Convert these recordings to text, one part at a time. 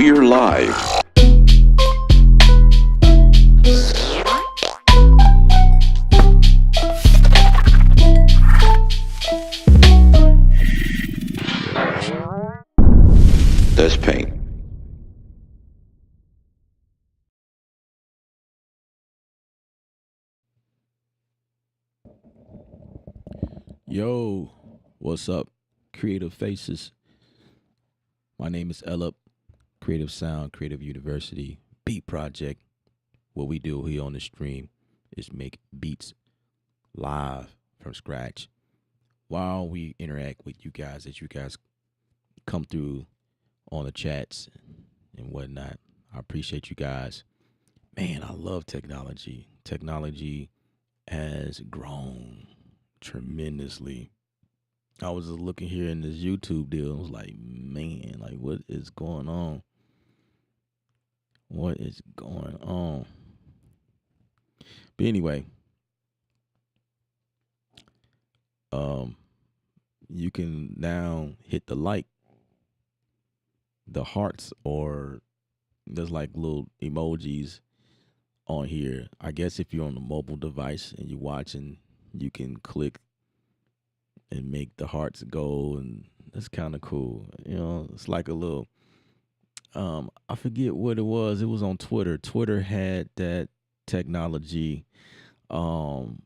We're live. That's paint. Yo, what's up, Creative Faces? My name is Ellip, Creative Sound, Creative University, Beat Project. What we do here on the stream is make beats live from scratch while we interact with you guys as you guys come through on the chats and whatnot. I appreciate you guys. Man, I love technology. Technology has grown tremendously. I was just looking here in this YouTube deal. I was like, man, like what is going on? What is going on? But anyway, you can now hit the hearts, or there's like little emojis on here. I guess if you're on a mobile device and you're watching, you can click and make the hearts go, and that's kind of cool. You know, it's like a little I forget what it was. It was on Twitter. Twitter had that technology. Um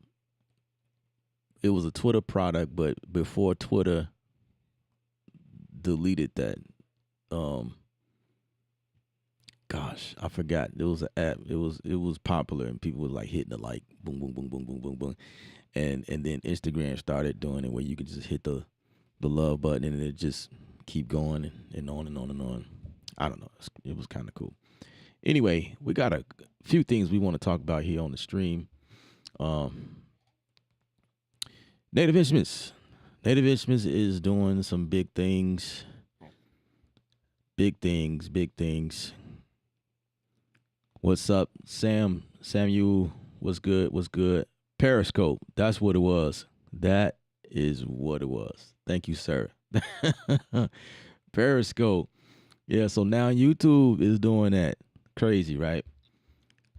it was a Twitter product, but before Twitter deleted that, um gosh, I forgot. It was an app. It was popular, and people was like hitting the like boom boom boom boom boom boom boom. And then Instagram started doing it where you could just hit the love button and it just keep going and on and on and on. I don't know. It was kind of cool. Anyway, we got a few things we want to talk about here on the stream. Um, Native Instruments. Native Instruments is doing some big things. Big things, big things. What's up, Sam? Samuel, what's good? What's good? Periscope. That's what it was. That is what it was. Thank you, sir. Periscope. Yeah, so now YouTube is doing that. Crazy, right?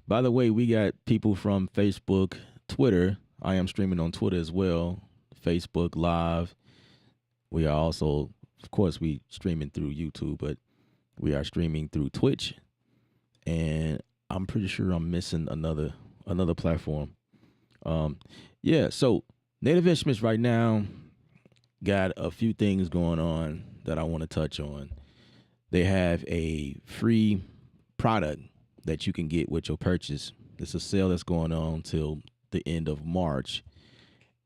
By the way, we got people from Facebook, Twitter. I am streaming on Twitter as well. Facebook Live. We are also, of course, we streaming through YouTube, but we are streaming through Twitch. And I'm pretty sure I'm missing another platform. Yeah, so Native Instruments right now got a few things going on that I want to touch on. They have a free product that you can get with your purchase. It's a sale that's going on till the end of March.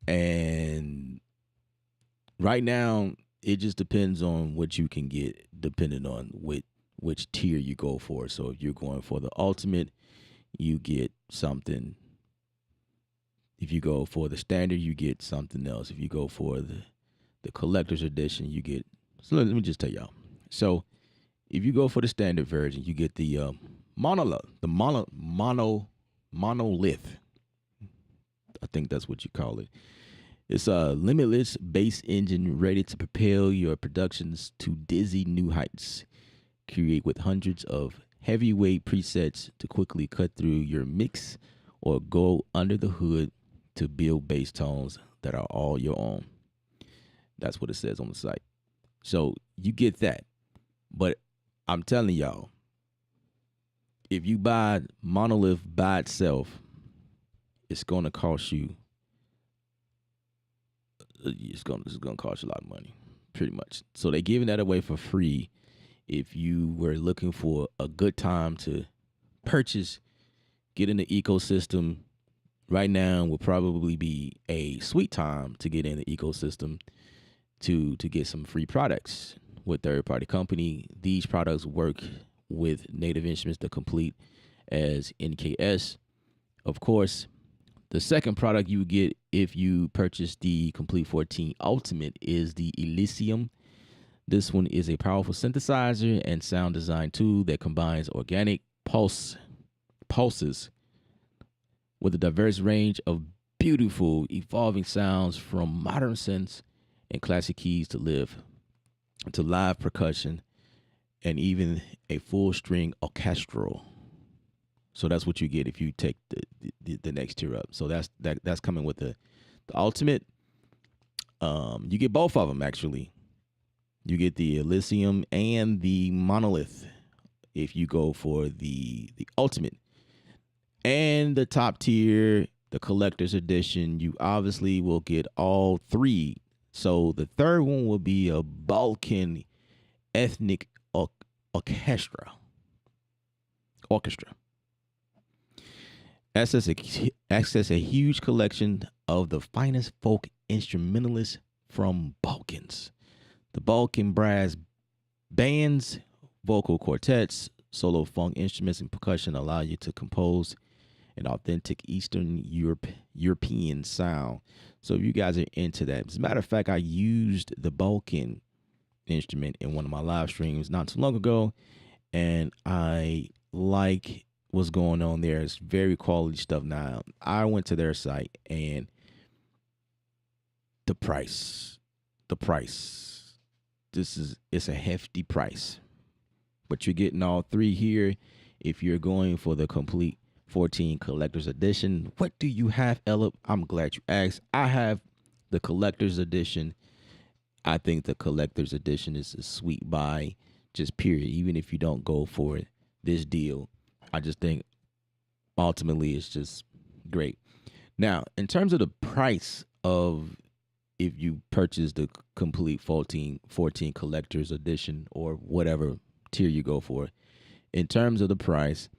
And right now, it just depends on what you can get, depending on which tier you go for. So if you're going for the ultimate, you get something. If you go for the standard, you get something else. If you go for the collector's edition, you get. So let me just tell y'all. So if you go for the standard version, you get the monolith, monolith. I think that's what you call it. It's a limitless bass engine ready to propel your productions to dizzy new heights. Create with hundreds of heavyweight presets to quickly cut through your mix, or go under the hood to build bass tones that are all your own. That's what it says on the site. So you get that. But I'm telling y'all, if you buy Monolith by itself, it's going to cost you. It's going to cost you a lot of money, pretty much. So they're giving that away for free. If you were looking for a good time to purchase, get in the ecosystem, right now will probably be a sweet time to get in the ecosystem to get some free products with third-party company. These products work with Native Instruments, the Complete, as NKS. Of course, the second product you get if you purchase the Complete 14 Ultimate is the Elysium. This one is a powerful synthesizer and sound design tool that combines organic pulses with a diverse range of beautiful, evolving sounds, from modern synths and classic keys to live to live percussion and even a full string orchestral. So that's what you get if you take the next tier up. So that's coming with the ultimate. You get both of them actually. You get the Elysium and the Monolith if you go for the ultimate. And the top tier, the collector's edition, you obviously will get all three. So the third one will be a Balkan ethnic orchestra. Access a huge collection of the finest folk instrumentalists from Balkans. The Balkan brass bands, vocal quartets, solo funk instruments, and percussion allow you to compose an authentic Eastern European sound. So if you guys are into that, as a matter of fact, I used the Balkan instrument in one of my live streams not too long ago, and I like what's going on there. It's very quality stuff. Now, I went to their site, and the price, it's a hefty price, but you're getting all three here. If you're going for the complete 14 collector's edition, what do you have, Ella? I'm glad you asked. I have the collector's edition. I think the collector's edition is a sweet buy, just period. Even if you don't go for this deal, I just think ultimately it's just great. Now, in terms of the price of if you purchase the complete 14 collector's edition or whatever tier you go for, in terms of the price,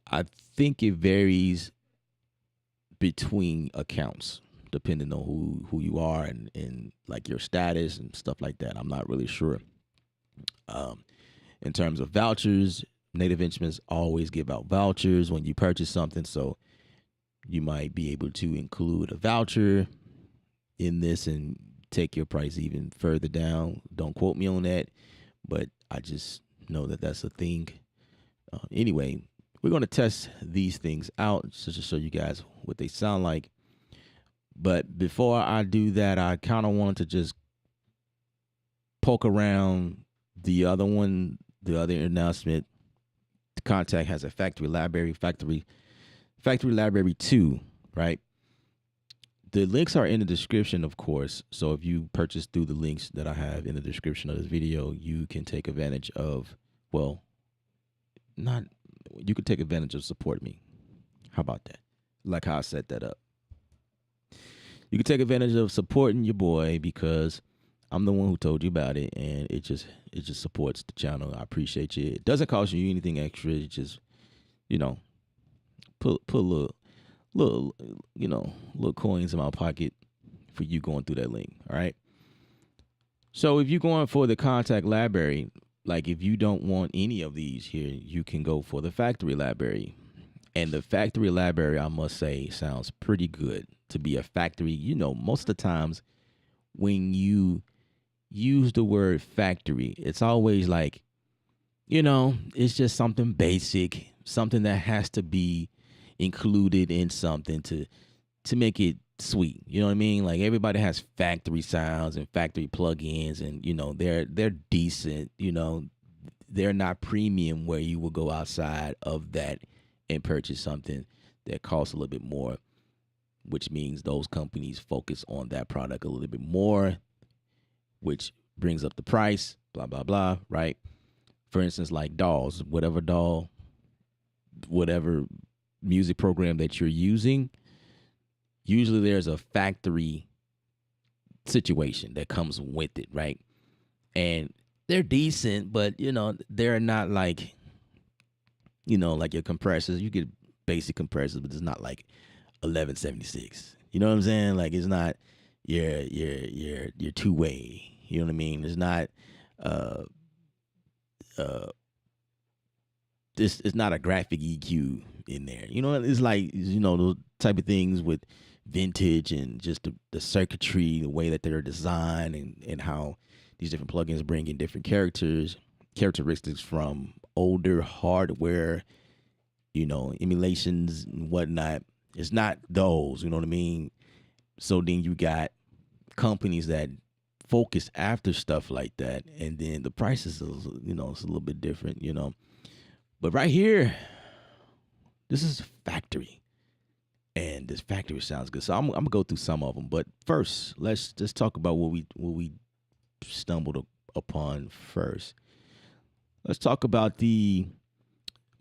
I think it varies between accounts depending on who you are and like your status and stuff like that. I'm not really sure. In terms of vouchers, Native Instruments always give out vouchers when you purchase something, so you might be able to include a voucher in this and take your price even further down. Don't quote me on that, but I just know that that's a thing. Anyway, we're going to test these things out just to show you guys what they sound like. But before I do that, I kind of wanted to just poke around the other one, the other announcement. Kontakt has a factory library 2, right? The links are in the description, of course. So if you purchase through the links that I have in the description of this video, you can take advantage of, you could take advantage of Support Me. How about that? Like how I set that up. You can take advantage of supporting your boy because I'm the one who told you about it, and it just supports the channel. I appreciate you. It doesn't cost you anything extra. It just, put a little coins in my pocket for you going through that link. All right. So if you're going for the Kontakt library, like if you don't want any of these here, you can go for the factory library. And the factory library, I must say, sounds pretty good to be a factory. Most of the times when you use the word factory, it's always like, it's just something basic, something that has to be included in something to make it sweet. You know what I mean? Like everybody has factory sounds and factory plugins, and they're decent. They're not premium where you will go outside of that and purchase something that costs a little bit more, which means those companies focus on that product a little bit more, which brings up the price, blah, blah, blah, right? For instance, like DAWs, whatever music program that you're using, usually there's a factory situation that comes with it, right? And they're decent, but, they're not like, like your compressors. You get basic compressors, but it's not like 1176. You know what I'm saying? Like it's not your two-way. You know what I mean? It's not it's not a graphic EQ in there. It's like those type of things with vintage and just the circuitry, the way that they're designed, and how these different plugins bring in different characteristics from older hardware, emulations and whatnot. It's not those, you know what I mean? So then you got companies that focus after stuff like that, and then the prices, it's a little bit different, But right here, this is factory, and this factory sounds good. So I'm gonna go through some of them, but first, let's just talk about what we stumbled upon first. Let's talk about the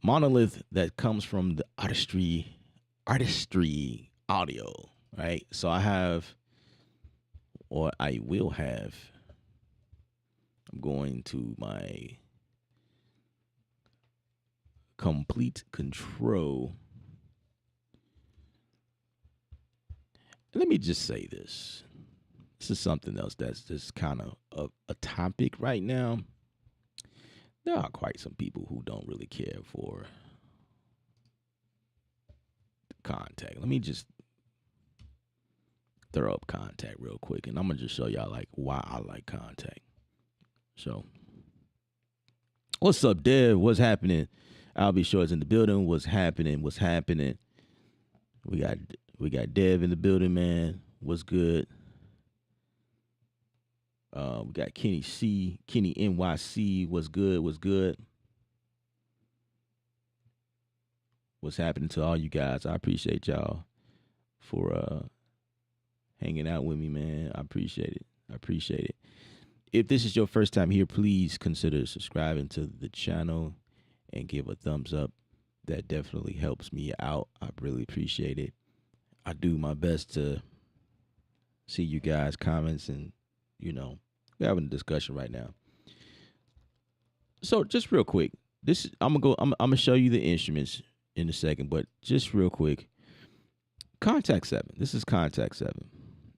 monolith that comes from the artistry audio, right? So I have, or I will have, I'm going to my complete control. Let me just say this. This is something else that's just kind of a topic right now. There are quite some people who don't really care for contact. Let me just throw up contact real quick, and I'm gonna just show y'all like why I like contact. So, what's up, Dev? What's happening? I'll be sure it's in the building. What's happening? What's happening? We got Dev in the building, man. What's good? We got Kenny NYC. What's good? What's good? What's happening to all you guys? I appreciate y'all for hanging out with me, man. I appreciate it. If this is your first time here, please consider subscribing to the channel and give a thumbs up. That definitely helps me out. I really appreciate it. I do my best to see you guys' comments, and we're having a discussion right now. So just real quick, I'm gonna show you the instruments in a second, but just real quick, Contact 7. This is Contact 7.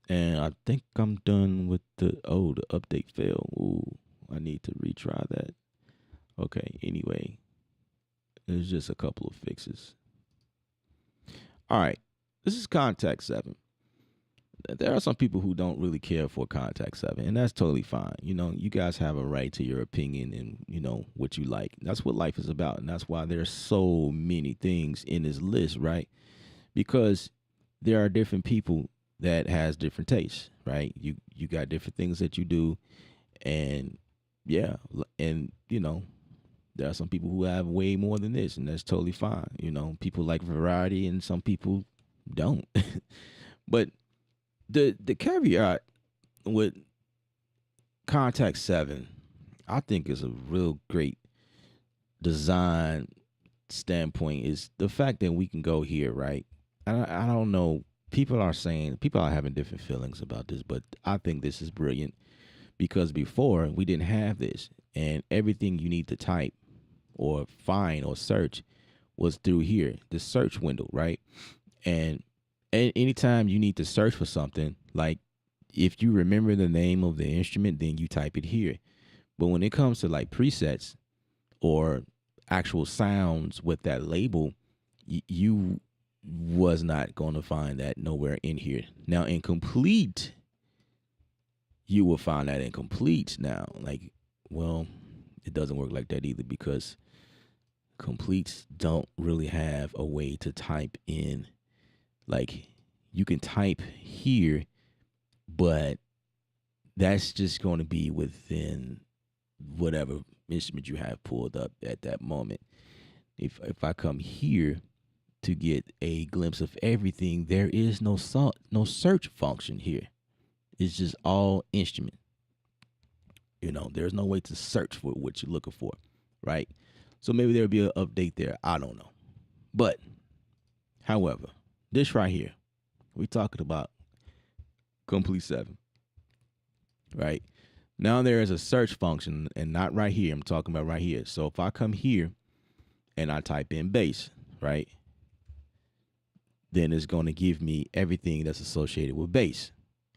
And I think I'm done with the update failed. Ooh, I need to retry that. Okay, anyway, there's just a couple of fixes. All right, this is Contact 7. There are some people who don't really care for Contact 7, and that's totally fine. You guys have a right to your opinion and, what you like. That's what life is about, and that's why there's so many things in this list, right? Because there are different people that has different tastes, right? You got different things that you do, and yeah, and there are some people who have way more than this, and that's totally fine. People like variety, and some people don't. But the caveat with Contact 7, I think, is a real great design standpoint, is the fact that we can go here, right? I don't know. People are having different feelings about this, but I think this is brilliant because before we didn't have this, and everything you need to type or find or search was through here, the search window, right? And anytime you need to search for something, like if you remember the name of the instrument, then you type it here. But when it comes to like presets or actual sounds with that label, you was not going to find that nowhere in here. Now in Complete, you will find that in Complete now. Like, well, it doesn't work like that either, because Completes don't really have a way to type in. Like, you can type here, but that's just going to be within whatever instrument you have pulled up at that moment. If I come here to get a glimpse of everything, there is no search function here. It's just all instrument. There's no way to search for what you're looking for, right? So maybe there'll be an update there. I don't know. But, however, this right here, we're talking about Complete 7, right? Now there is a search function, and not right here. I'm talking about right here. So if I come here and I type in bass, right, then it's going to give me everything that's associated with bass,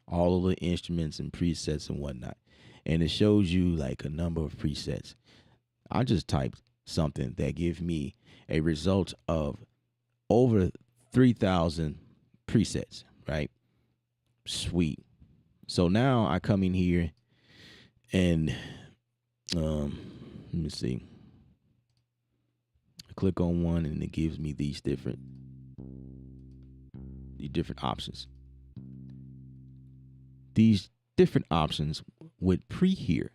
all of the instruments and presets and whatnot. And it shows you like a number of presets. I just typed something that gives me a result of over 3,000 presets, right? Sweet. So now I come in here and let me see. I click on one and it gives me these different options. These different options with pre-hear.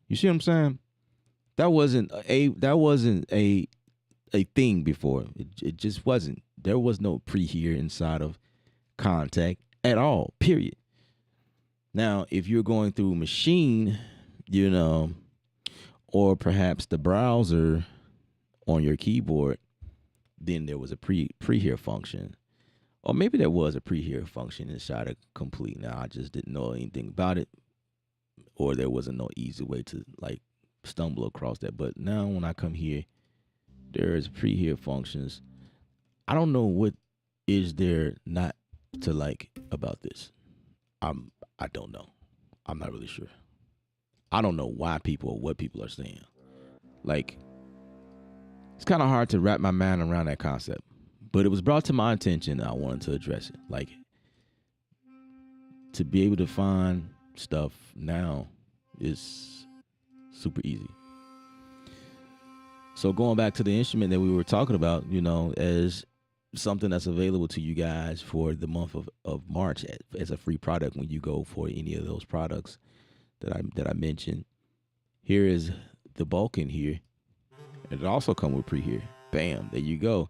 You see what I'm saying? That wasn't a thing before. It just wasn't. There was no pre-hear inside of Kontakt at all. Period. Now, if you're going through Machine, or perhaps the browser on your keyboard, then there was a pre-hear function. Or maybe there was a pre-hear function inside of Complete. Now I just didn't know anything about it, or there wasn't no easy way to like stumble across that. But now when I come here, there is pre-hear functions. I don't know what is there not to like about this. I don't know. I'm not really sure. I don't know why people or what people are saying. Like, it's kind of hard to wrap my mind around that concept. But it was brought to my attention and I wanted to address it. Like, to be able to find stuff now is super easy. So going back to the instrument that we were talking about, as something that's available to you guys for the month of March as a free product when you go for any of those products that I mentioned. Here is the Vulcan here. It also comes with pre-hear. Bam, there you go.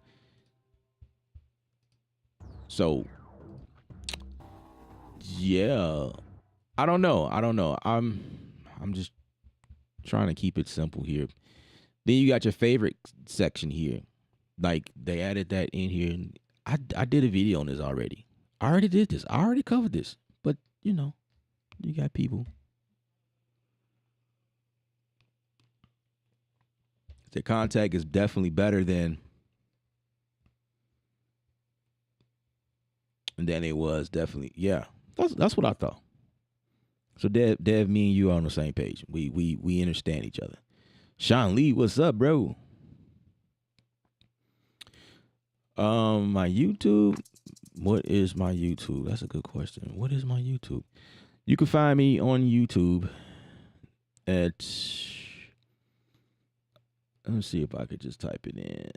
So yeah, I don't know. I'm just trying to keep it simple here. Then you got your favorite section here. Like, they added that in here. I did a video on this already. I already did this. I already covered this. But, you got people. The Kontakt is definitely better than it was. Definitely. Yeah. That's what I thought. So Dev, me and you are on the same page. We understand each other. Sean Lee, what's up, bro? My YouTube. What is my YouTube? That's a good question. What is my YouTube? You can find me on YouTube at. Let me see if I could just type it in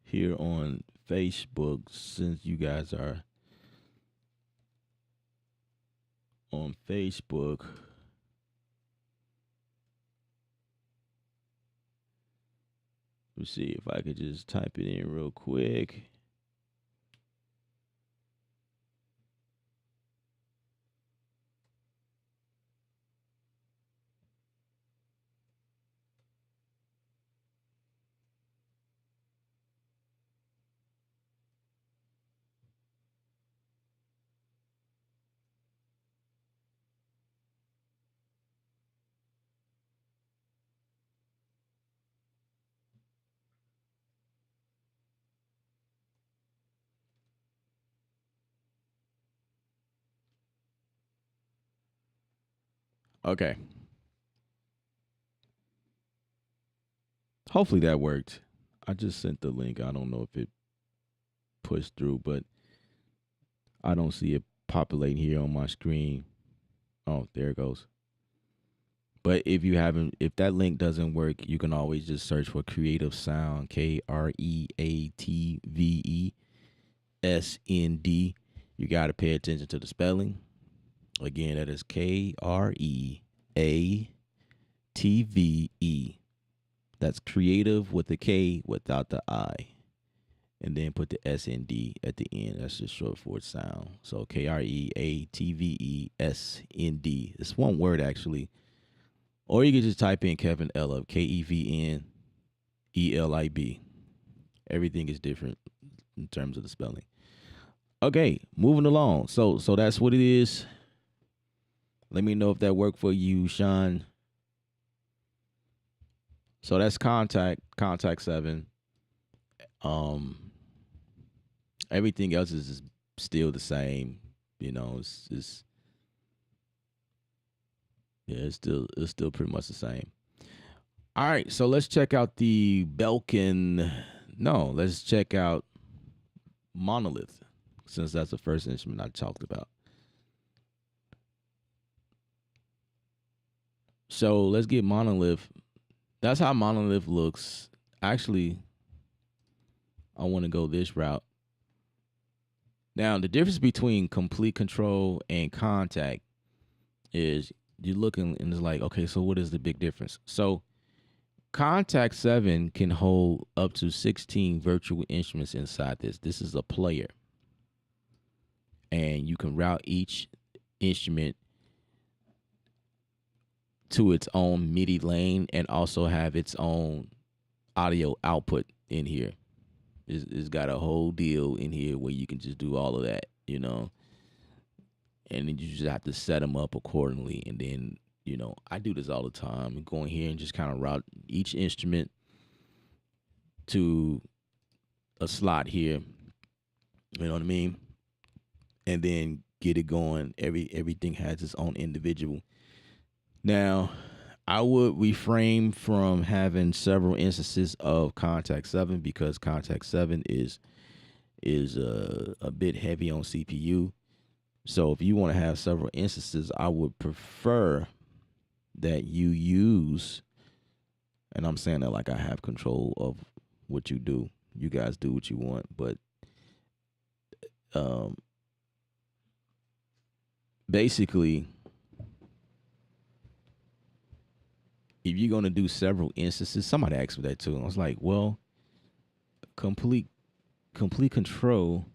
here on Facebook, since you guys are on Facebook. Let's see if I could just type it in real quick. Okay. Hopefully that worked. I just sent the link. I don't know if it pushed through, but I don't see it populating here on my screen. Oh, there it goes. But if that link doesn't work, you can always just search for Creative Sound, KREATVESND. You got to pay attention to the spelling. Again, that is KREATVE. That's creative with the K without the I. And then put the SND at the end. That's just short for sound. So KREATVESND. It's one word, actually. Or you can just type in Kevin Elib, KEVNELIB. Everything is different in terms of the spelling. Okay, moving along. So that's what it is. Let me know if that worked for you, Sean. So that's Kontakt 7. Everything else is still the same. It's still pretty much the same. All right, so let's check out the Belkin. No, let's check out Monolith, since that's the first instrument I talked about. So let's get Monolith. That's how Monolith looks. Actually, I want to go this route. Now, the difference between Complete Control and Kontakt is you're looking and it's like, okay, so what is the big difference? So Contact 7 can hold up to 16 virtual instruments inside this. This is a player. And you can route each instrument to its own MIDI lane and also have its own audio output in here. It's got a whole deal in here where you can just do all of that, and then you just have to set them up accordingly. And then, I do this all the time. Go in here and just kind of route each instrument to a slot here. You know what I mean? And then get it going. Everything has its own individual. Now, I would refrain from having several instances of Contact 7 because Contact 7 is a bit heavy on CPU. So if you want to have several instances, I would prefer that you use, and I'm saying that like I have control of what you do. You guys do what you want, but basically, if you're gonna do several instances, somebody asked me that too. I was like, well, complete control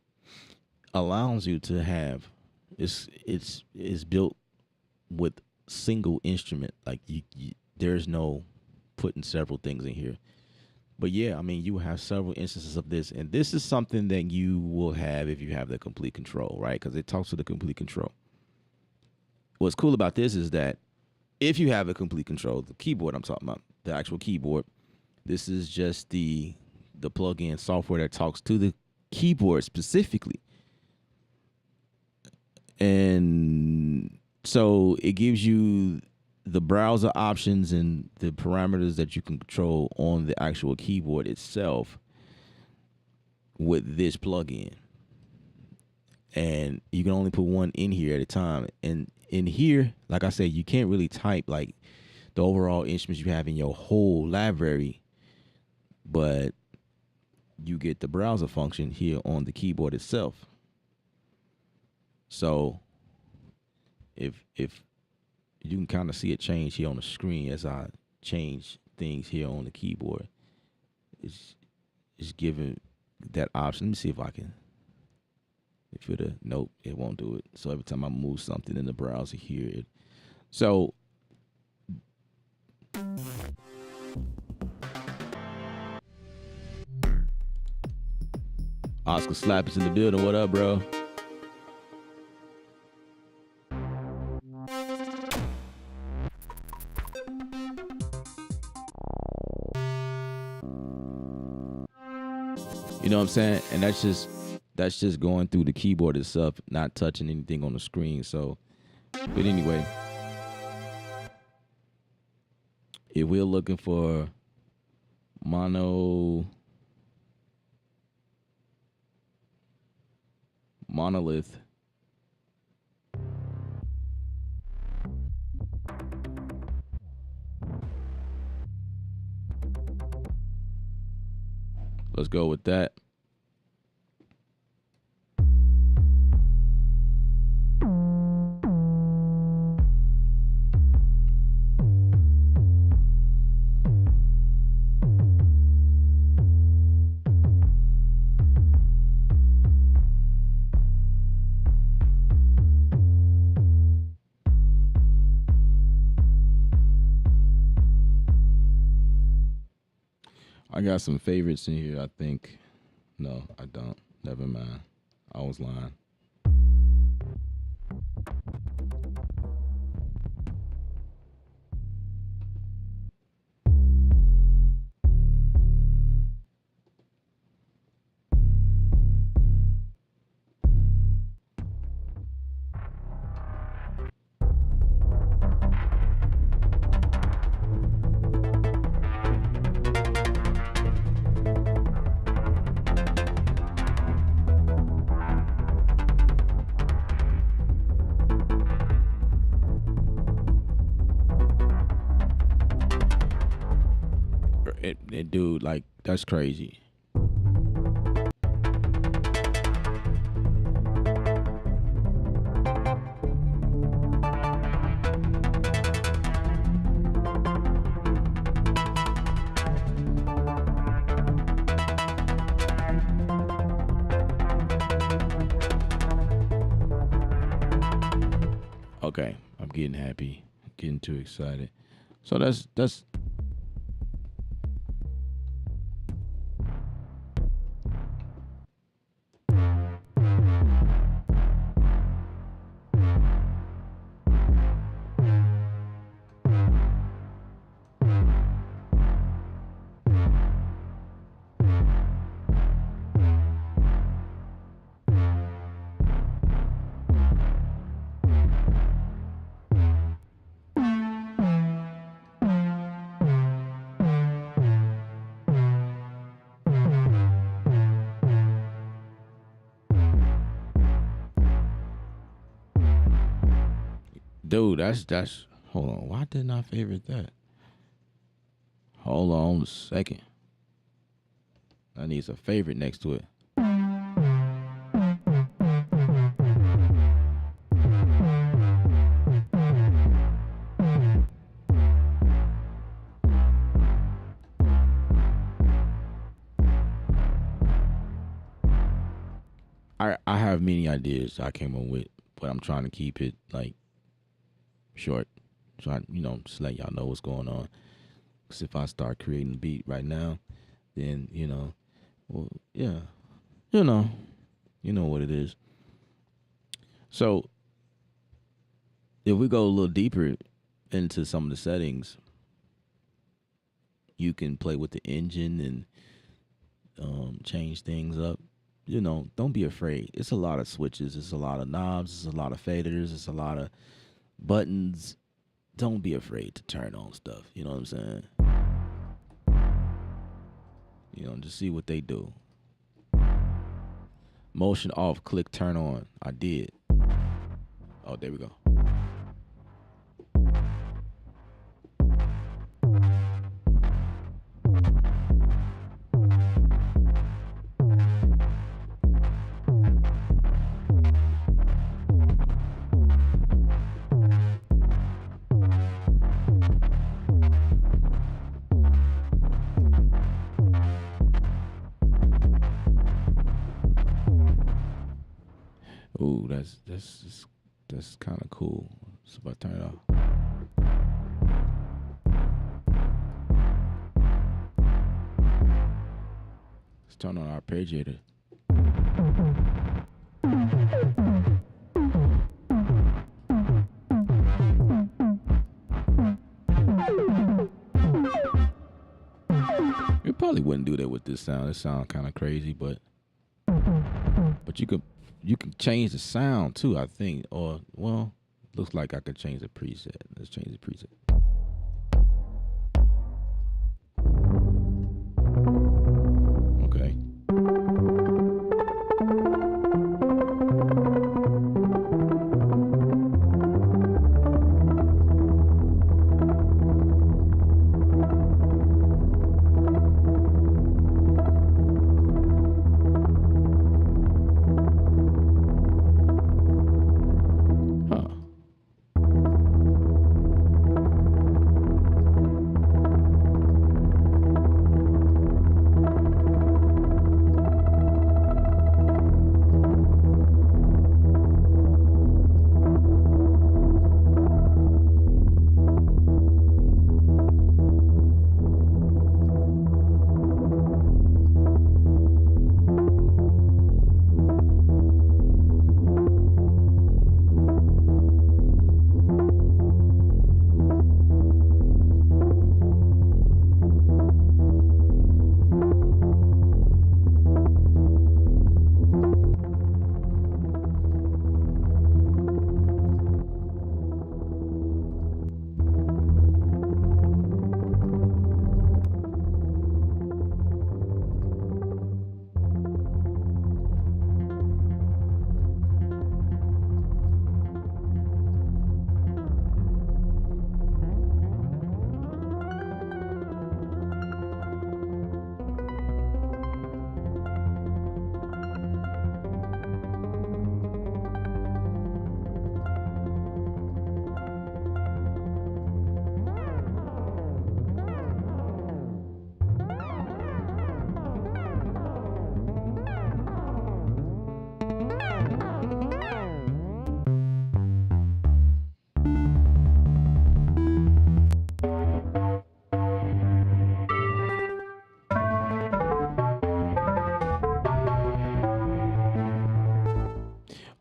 allows you to have it's built with single instrument. Like you there's no putting several things in here. But yeah, I mean, you will have several instances of this, and this is something that you will have if you have the complete control, right? Because it talks to the complete control. What's cool about this is that if you have a complete control, the keyboard I'm talking about, the actual keyboard, this is just the plug-in software that talks to the keyboard specifically. And so it gives you the browser options and the parameters that you can control on the actual keyboard itself with this plugin. And you can only put one in here at a time. And in here, like I said, you can't really type like the overall instruments you have in your whole library, but you get the browser function here on the keyboard itself. So if you can kind of see it change here on the screen as I change things here on the keyboard, it's giving that option. Let me see if I can. Nope, it won't do it. So every time I move something in the browser here, so Oscar Slap is in the building. What up, bro? You know what I'm saying? And that's just going through the keyboard itself, not touching anything on the screen. So, but anyway, if we're looking for monolith, let's go with that. I got some favorites in here, I think. No, I don't. Never mind. I was lying. Dude, like, that's crazy. Okay, I'm getting happy, getting too excited. So that's dude. That's. Hold on. Why didn't I favorite that? Hold on a second. I need a favorite next to it. I have many ideas I came up with, but I'm trying to keep it like short. So I, just let y'all know what's going on. Cause if I start creating a beat right now, then well, yeah, you know, you know what it is. So if we go a little deeper into some of the settings, you can play with the engine and change things up. Don't be afraid. It's a lot of switches. It's a lot of knobs. It's a lot of faders. It's a lot of buttons. Don't be afraid to turn on stuff. You know what I'm saying? Just see what they do. Motion off, click turn on. I did. Oh, there we go. Ooh, that's kind of cool. So if I turn it off. Let's turn on our arpeggiator. You probably wouldn't do that with this sound. It sounds kind of crazy, but you can change the sound too, I think. Or well, looks like I could change the preset. Let's change the preset. Okay. Huh.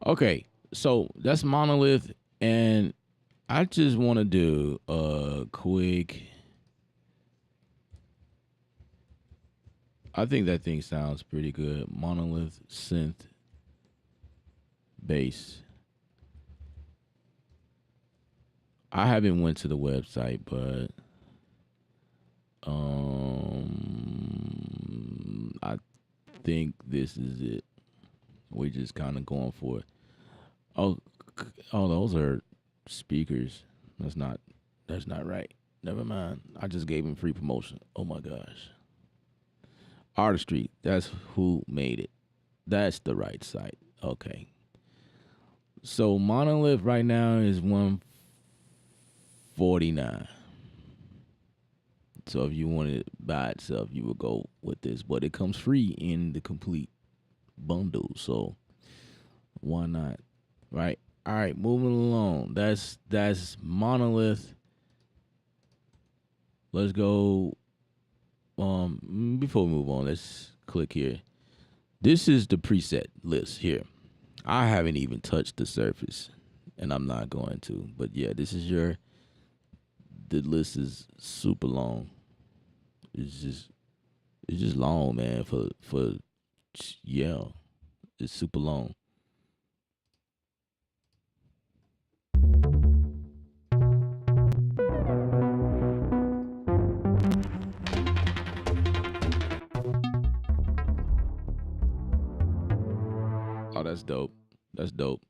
Okay, so that's Monolith, and I just want to do a quick. I think that thing sounds pretty good. Monolith synth bass. I haven't went to the website, but I think this is it. We're just kind of going for it. Oh, oh, those are speakers. That's not. That's not right. Never mind. I just gave him free promotion. Oh my gosh. Artistry. That's who made it. That's the right site. Okay. So Monolith right now is 149. So if you wanted it by itself, you would go with this, but it comes free in the complete bundle. So why not? Right? All right, moving along. That's Monolith. Let's go. Before we move on, let's click here. This is the preset list here. I haven't even touched the surface, and I'm not going to. But yeah, this is your. The list is super long. It's just long, man. For yeah, it's super long. Oh, that's dope. That's dope.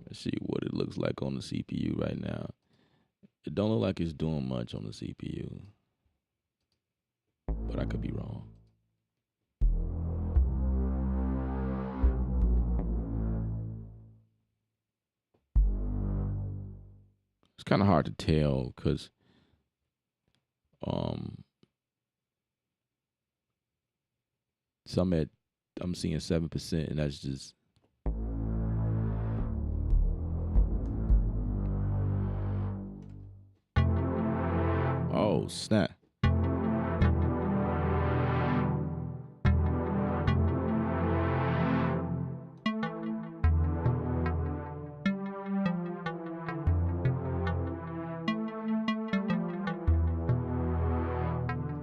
Let's see what it looks like on the CPU right now. It don't look like it's doing much on the CPU, but I could be wrong. It's kind of hard to tell because um, some at I'm seeing 7%, and that's just oh snap.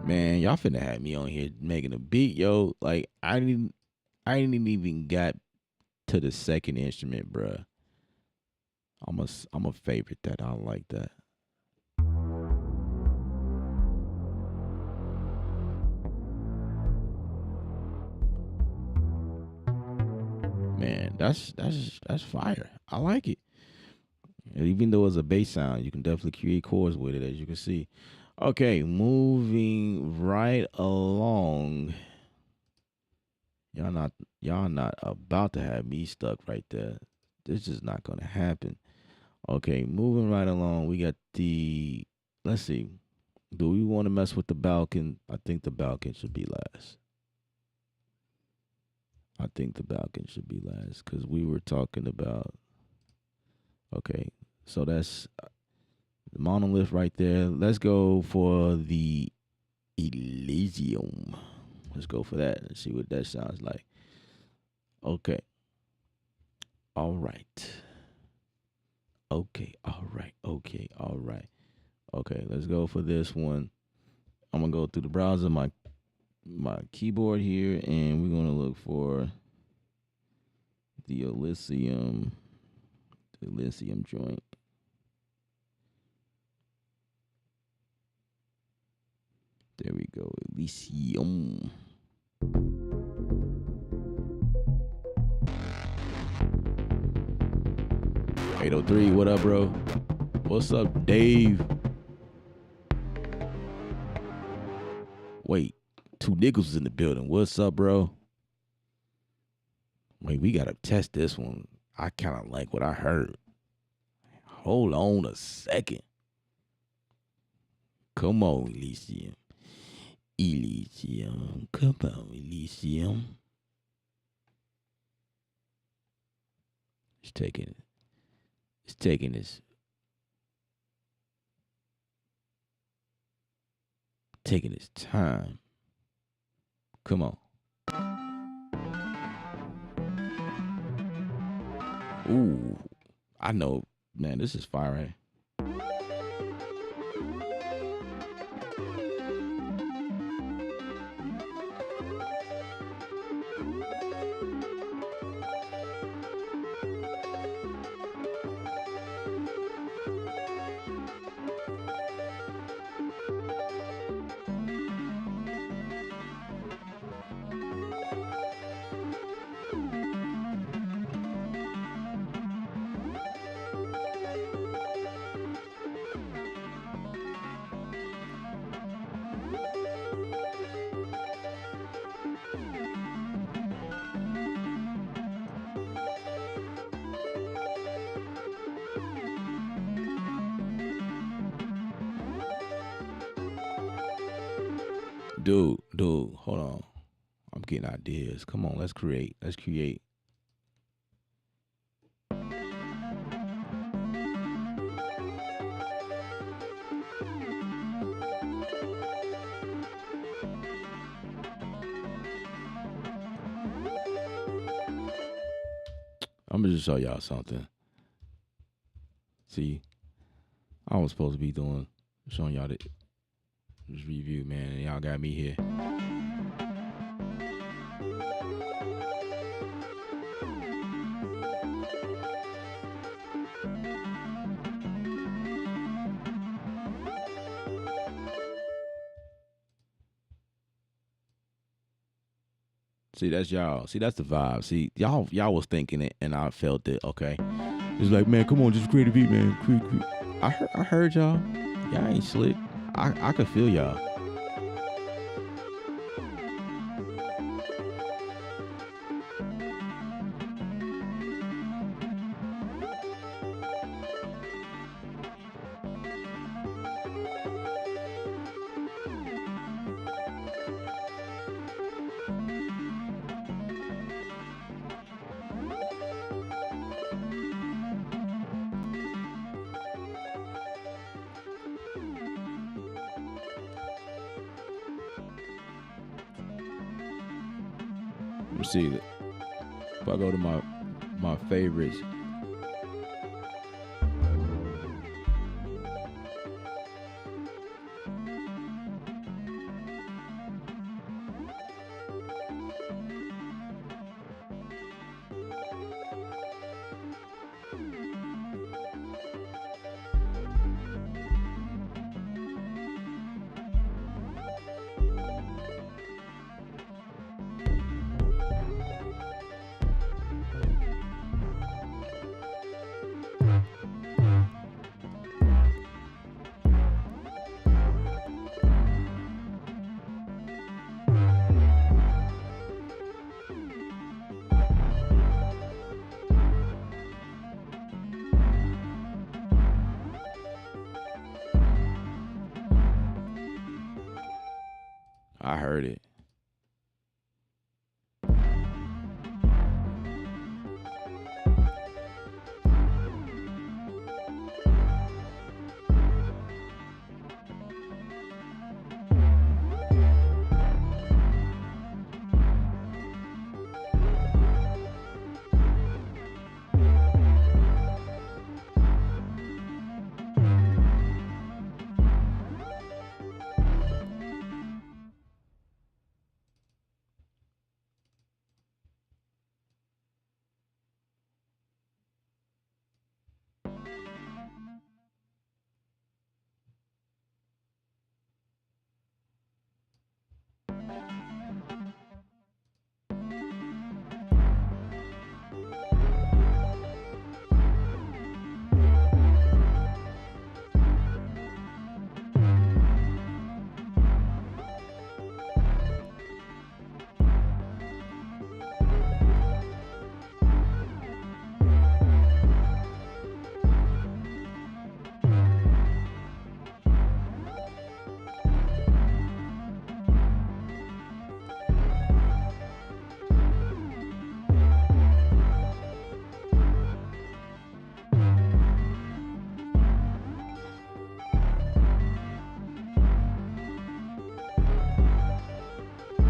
Man, y'all finna have me on here making a beat, yo. Like I didn't even got to the second instrument, bruh. I'm a favorite that. I like that. Man, that's fire. I like it. And even though it's a bass sound, you can definitely create chords with it, as you can see. Okay, moving right along. Y'all not y'all not about to have me stuck right there. This is not gonna happen. Okay, moving right along. We got the let's see. Do we want to mess with the Balkan? I think the Balkan should be last. I think the Balkan should be last because we were talking about. Okay, so that's the Monolith right there. Let's go for the Elysium. Let's go for that and see what that sounds like. Okay. All right. Okay. All right. Okay. All right. Okay. Let's go for this one. I'm gonna go through the browser, my keyboard here, and we're gonna look for the Elysium joint. There we go. Elysium. 803, what up, bro? What's up, Dave? Wait, two niggas in the building. What's up, bro? Wait, we gotta test this one. I kind of like what I heard. Hold on a second. Come on, Elysium. Elysium. Come on, Elysium. It's taking this taking its time. Come on. Ooh, I know, man. This is fire. Dude, hold on. I'm getting ideas. Come on, let's create. Let's create. I'm gonna just show y'all something. See, I was supposed to be showing y'all this review, man, and y'all got me here. See, that's y'all. See, that's the vibe. See, y'all was thinking it, and I felt it. Okay, it's like, man, come on, just create a beat, man. Create. I heard y'all. Y'all ain't slick. I could feel y'all. Let me see. If I go to my favorites. I heard it.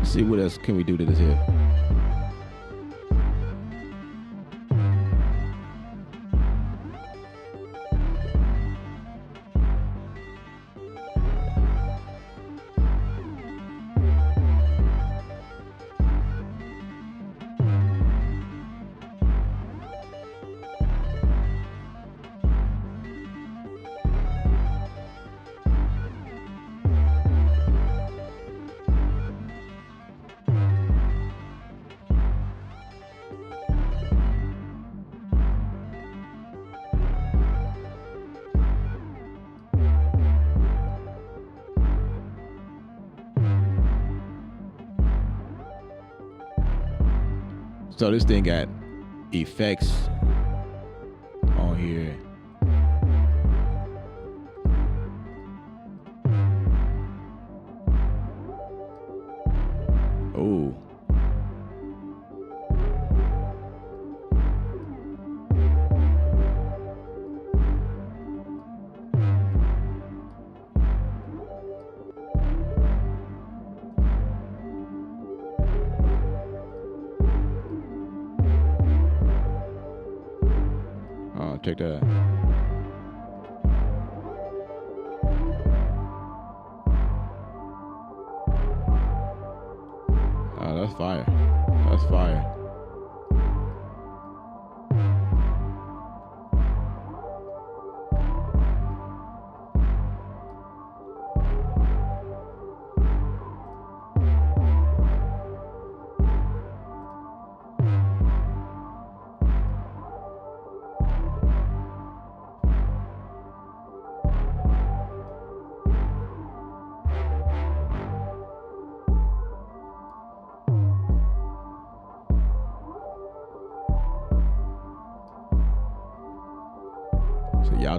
See what else can we do to this here. So this thing got effects on here. Oh. Check that out. Oh, that's fire. That's fire.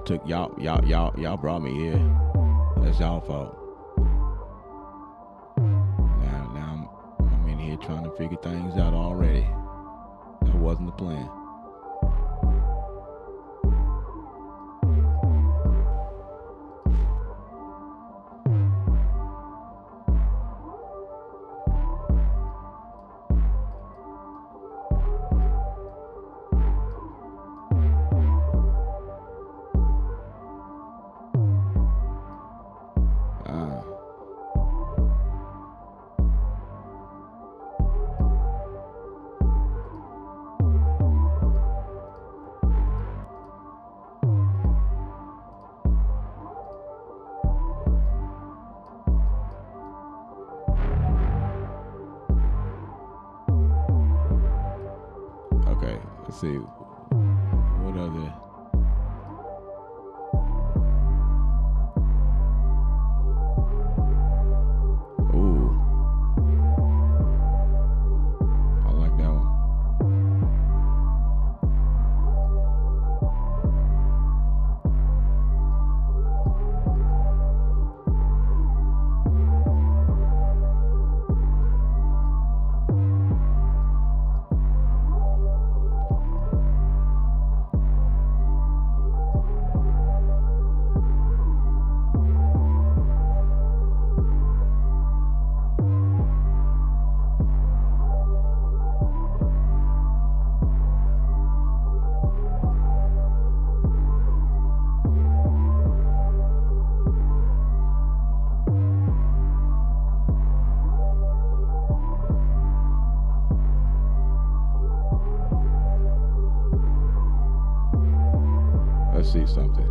So y'all brought me here. That's y'all fault. Now I'm in here trying to figure things out already. That wasn't the plan. Okay, let's see. What other? Ooh. I like that one. Let's see something.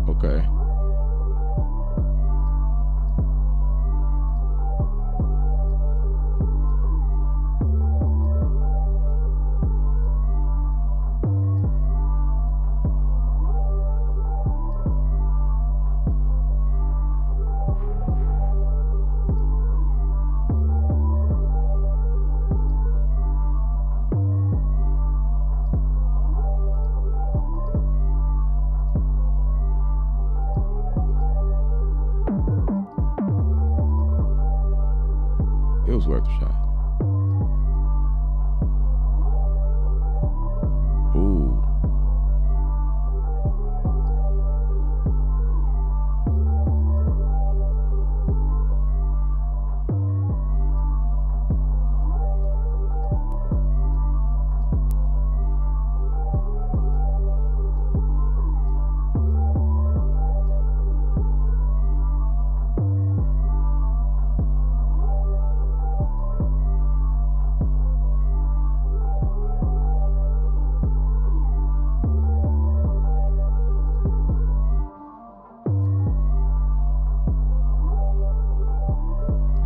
Okay. It was worth a shot. Ooh.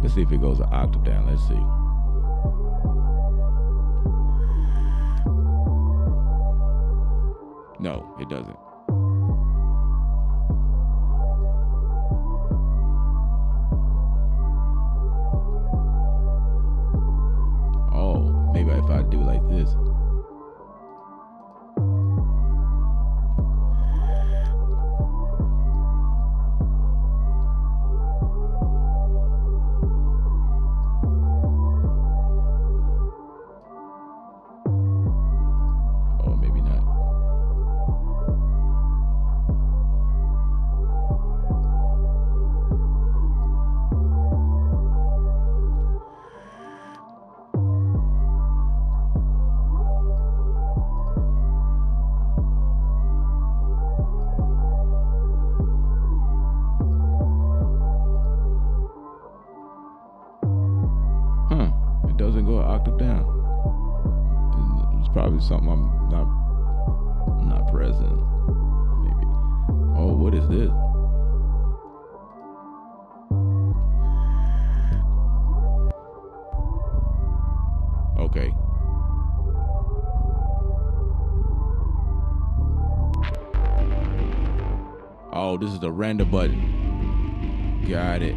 Let's see if it goes an octave down. Let's see. No, it doesn't. Oh, maybe if I do like this. Oh, maybe not. It doesn't go an octave down. It's probably something I'm not present. Maybe. Oh, what is this? Okay. Oh, this is the random button. Got it.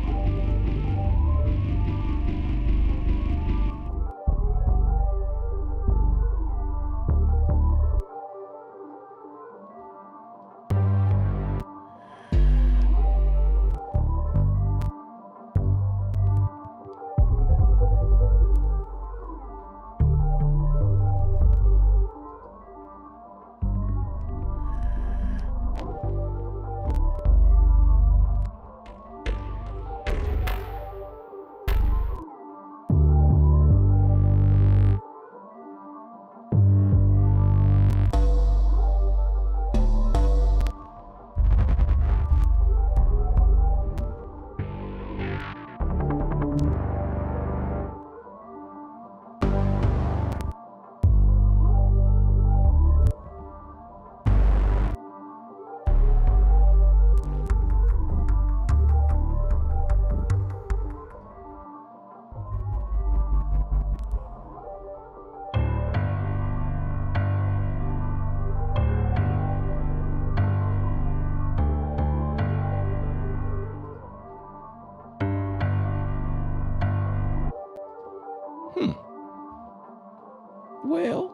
Well,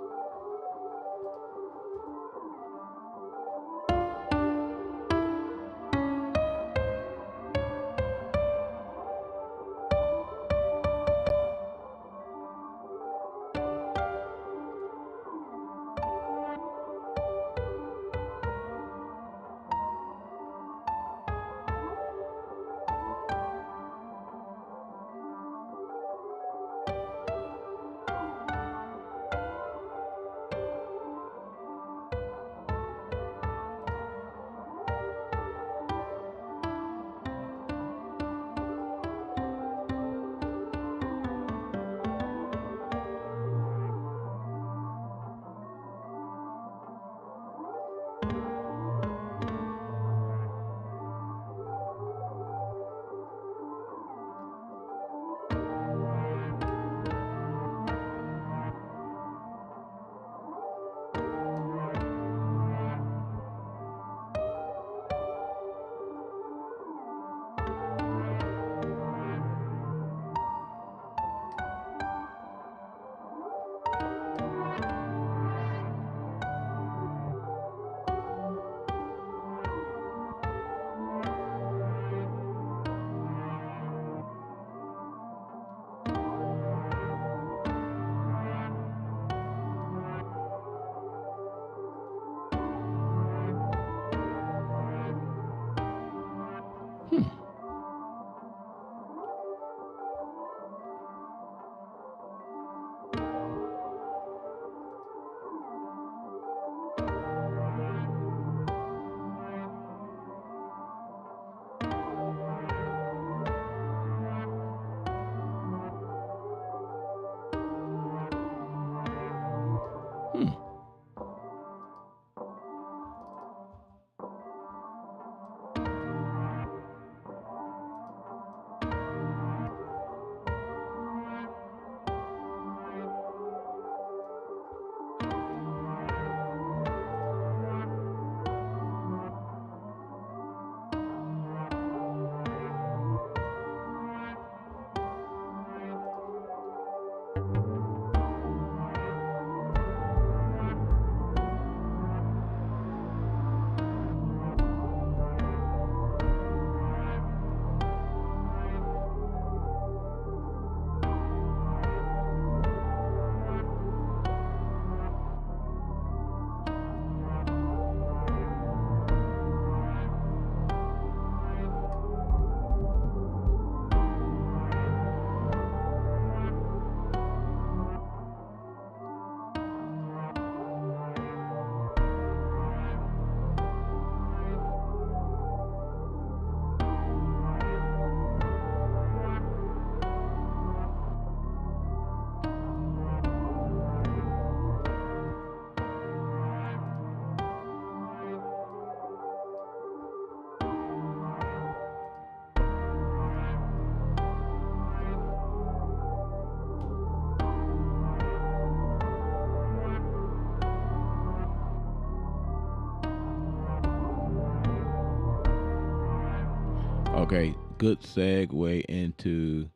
Okay, good segue into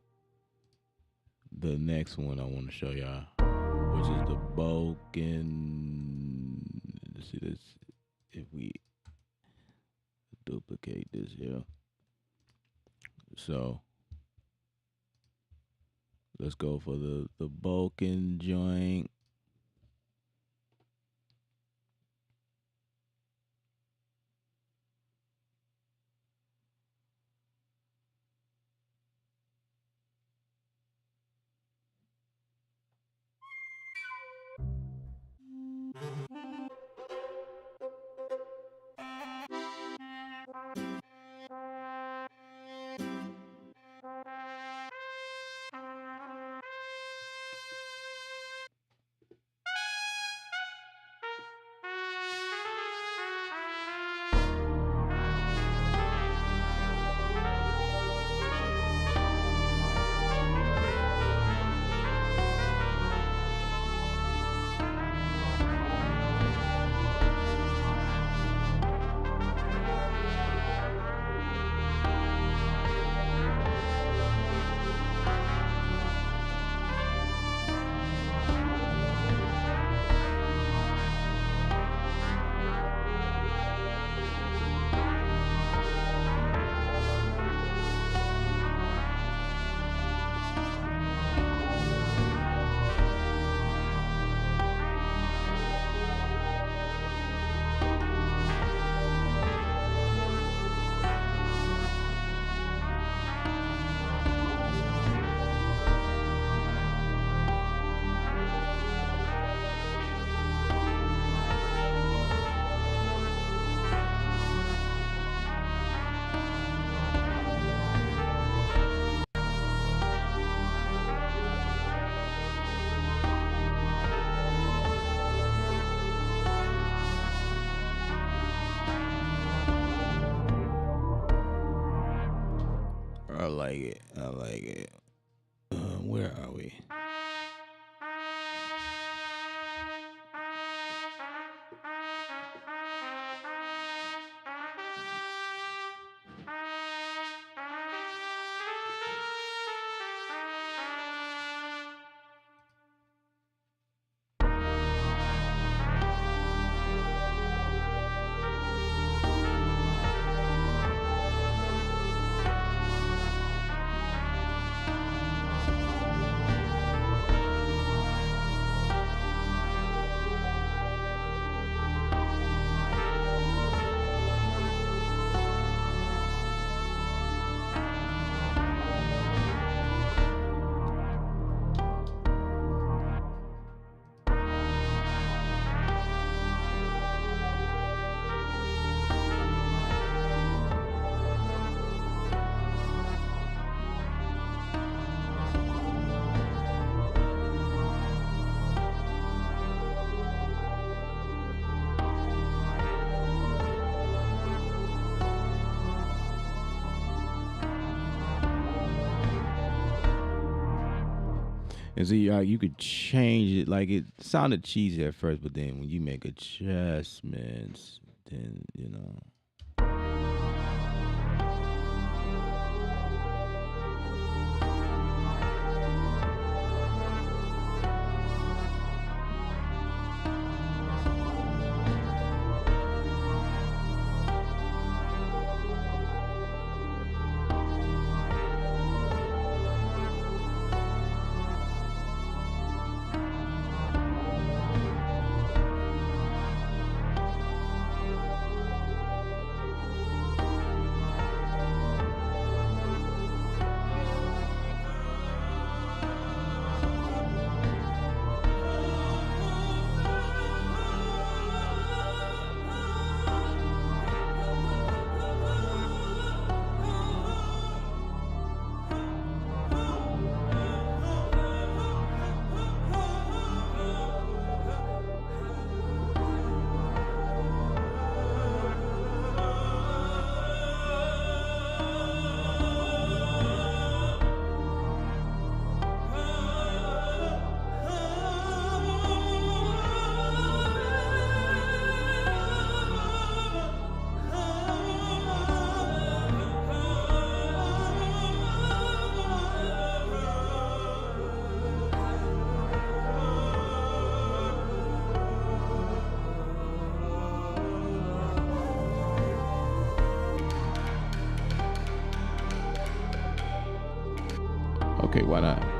the next one I want to show y'all, which is the Boken. Let's see this. If we duplicate this here, so let's go for the Boken joint. I like it. I like it. Where are we? And see, you could change it. Like it sounded cheesy at first, but then when you make adjustments, then you know. Okay, why not?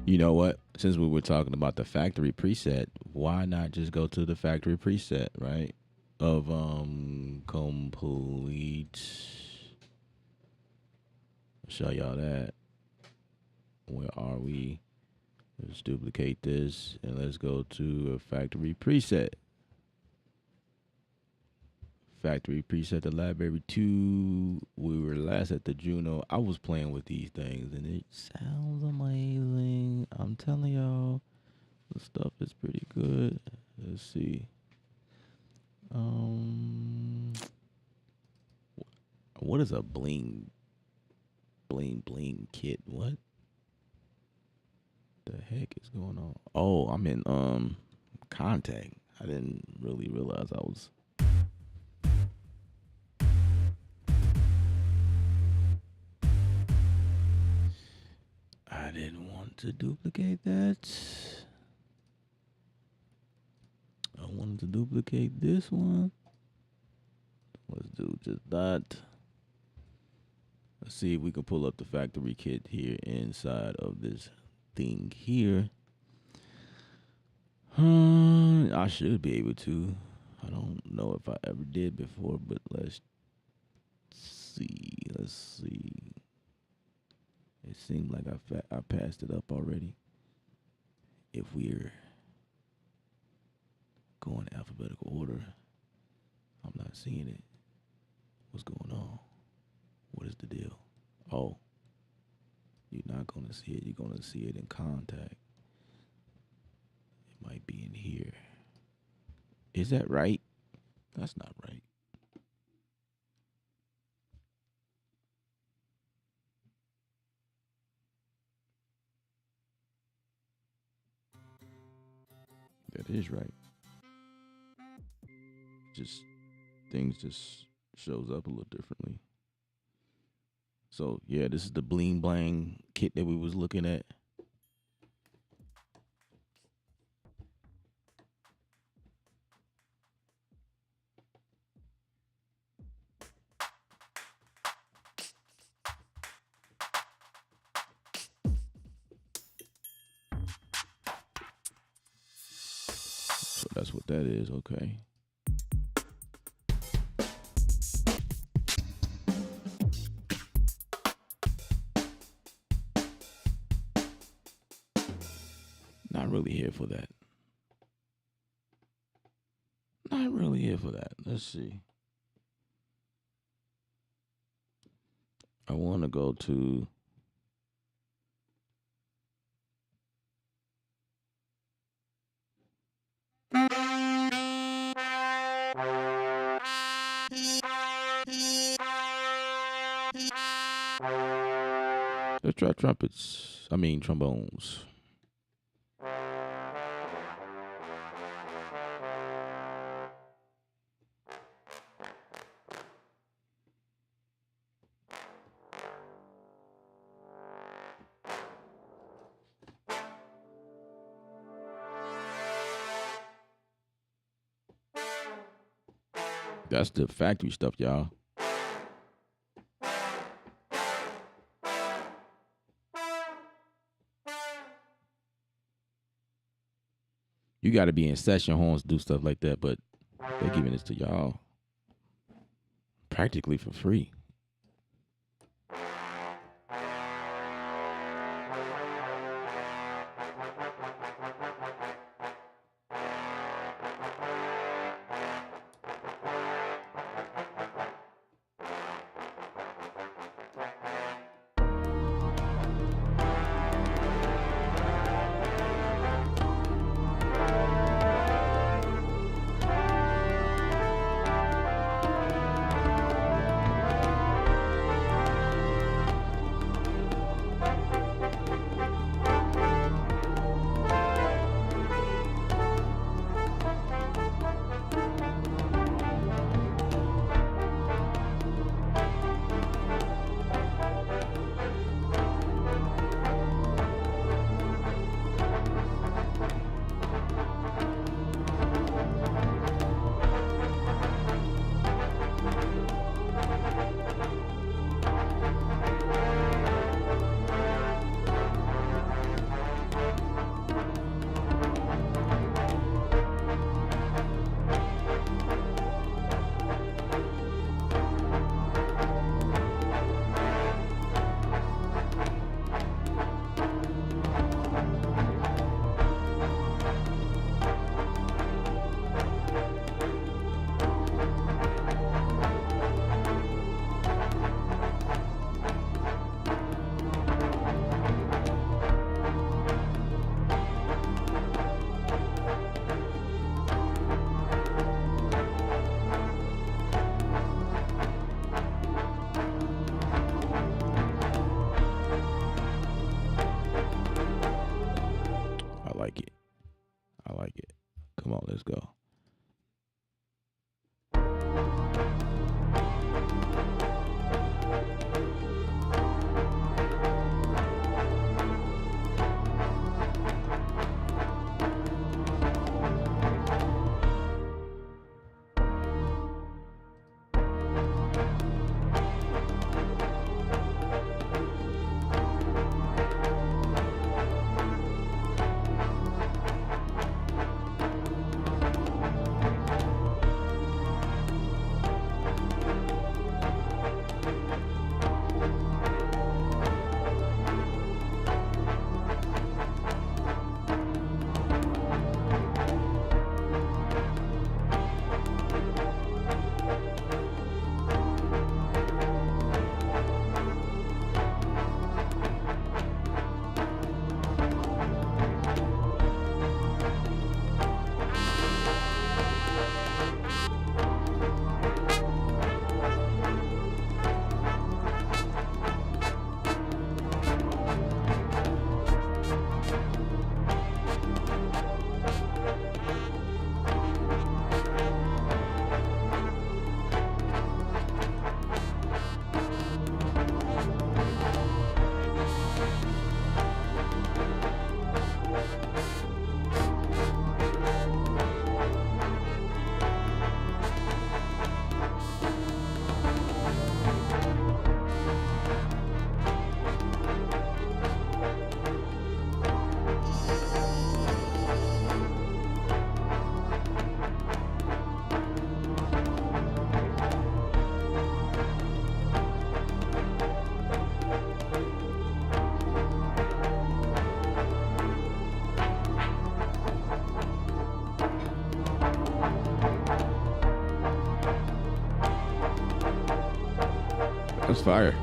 You know what? Since we were talking about the factory preset, why not just go to the factory preset, right? Of complete. I'll show y'all that. Where are we? Let's duplicate this and let's go to a factory preset. Factory preset the library 2. We were last at the Juno. I was playing with these things and it sounds amazing. I'm telling y'all, the stuff is pretty good. Let's see. What is a bling kit? What the heck is going on? Oh, I'm in contact. I didn't really realize I was. I didn't want to duplicate that. I wanted to duplicate this one. Let's do just that. Let's see if we can pull up the factory kit here inside of this thing here. I should be able to. I don't know if I ever did before, but let's see. Let's see. It seemed like I passed it up already. If we're going in alphabetical order, I'm not seeing it. What's going on? What is the deal? Oh, you're not going to see it. You're going to see it in contact. It might be in here. Is that right? That's not right. That is right. Just things just shows up a little differently. So yeah, this is the bling blang kit that we was looking at. So that's what that is, okay. Not really here for that. Not really here for that. Let's see. I want to go to let's try trombones. That's the factory stuff, y'all. You got to be in session horns to do stuff like that, but they're giving this to y'all practically for free. go. That's fire.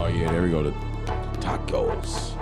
Oh yeah, there we go. The tacos.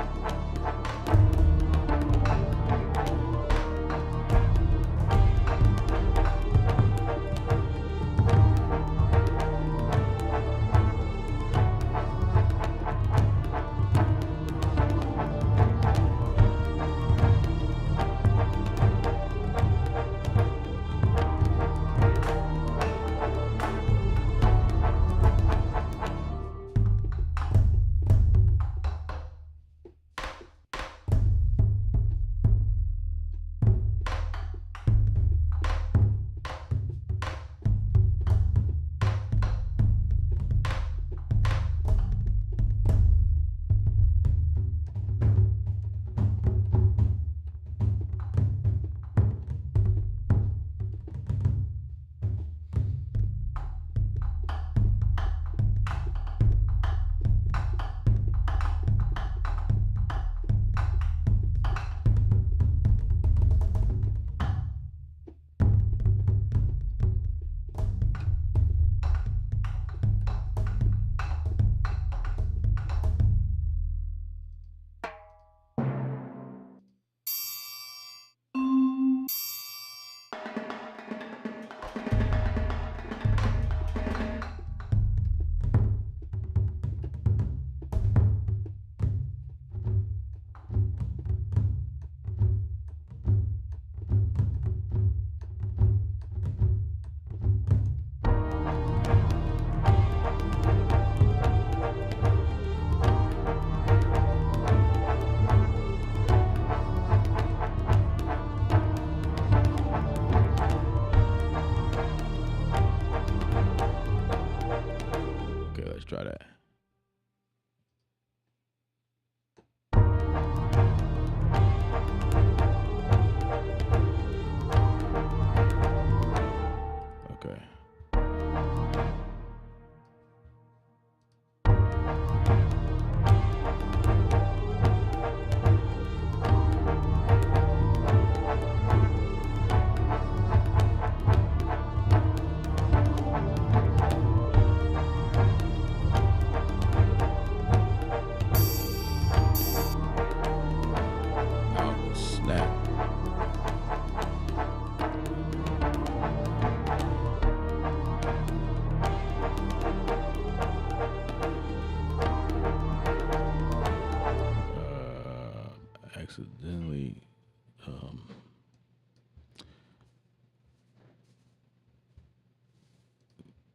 accidentally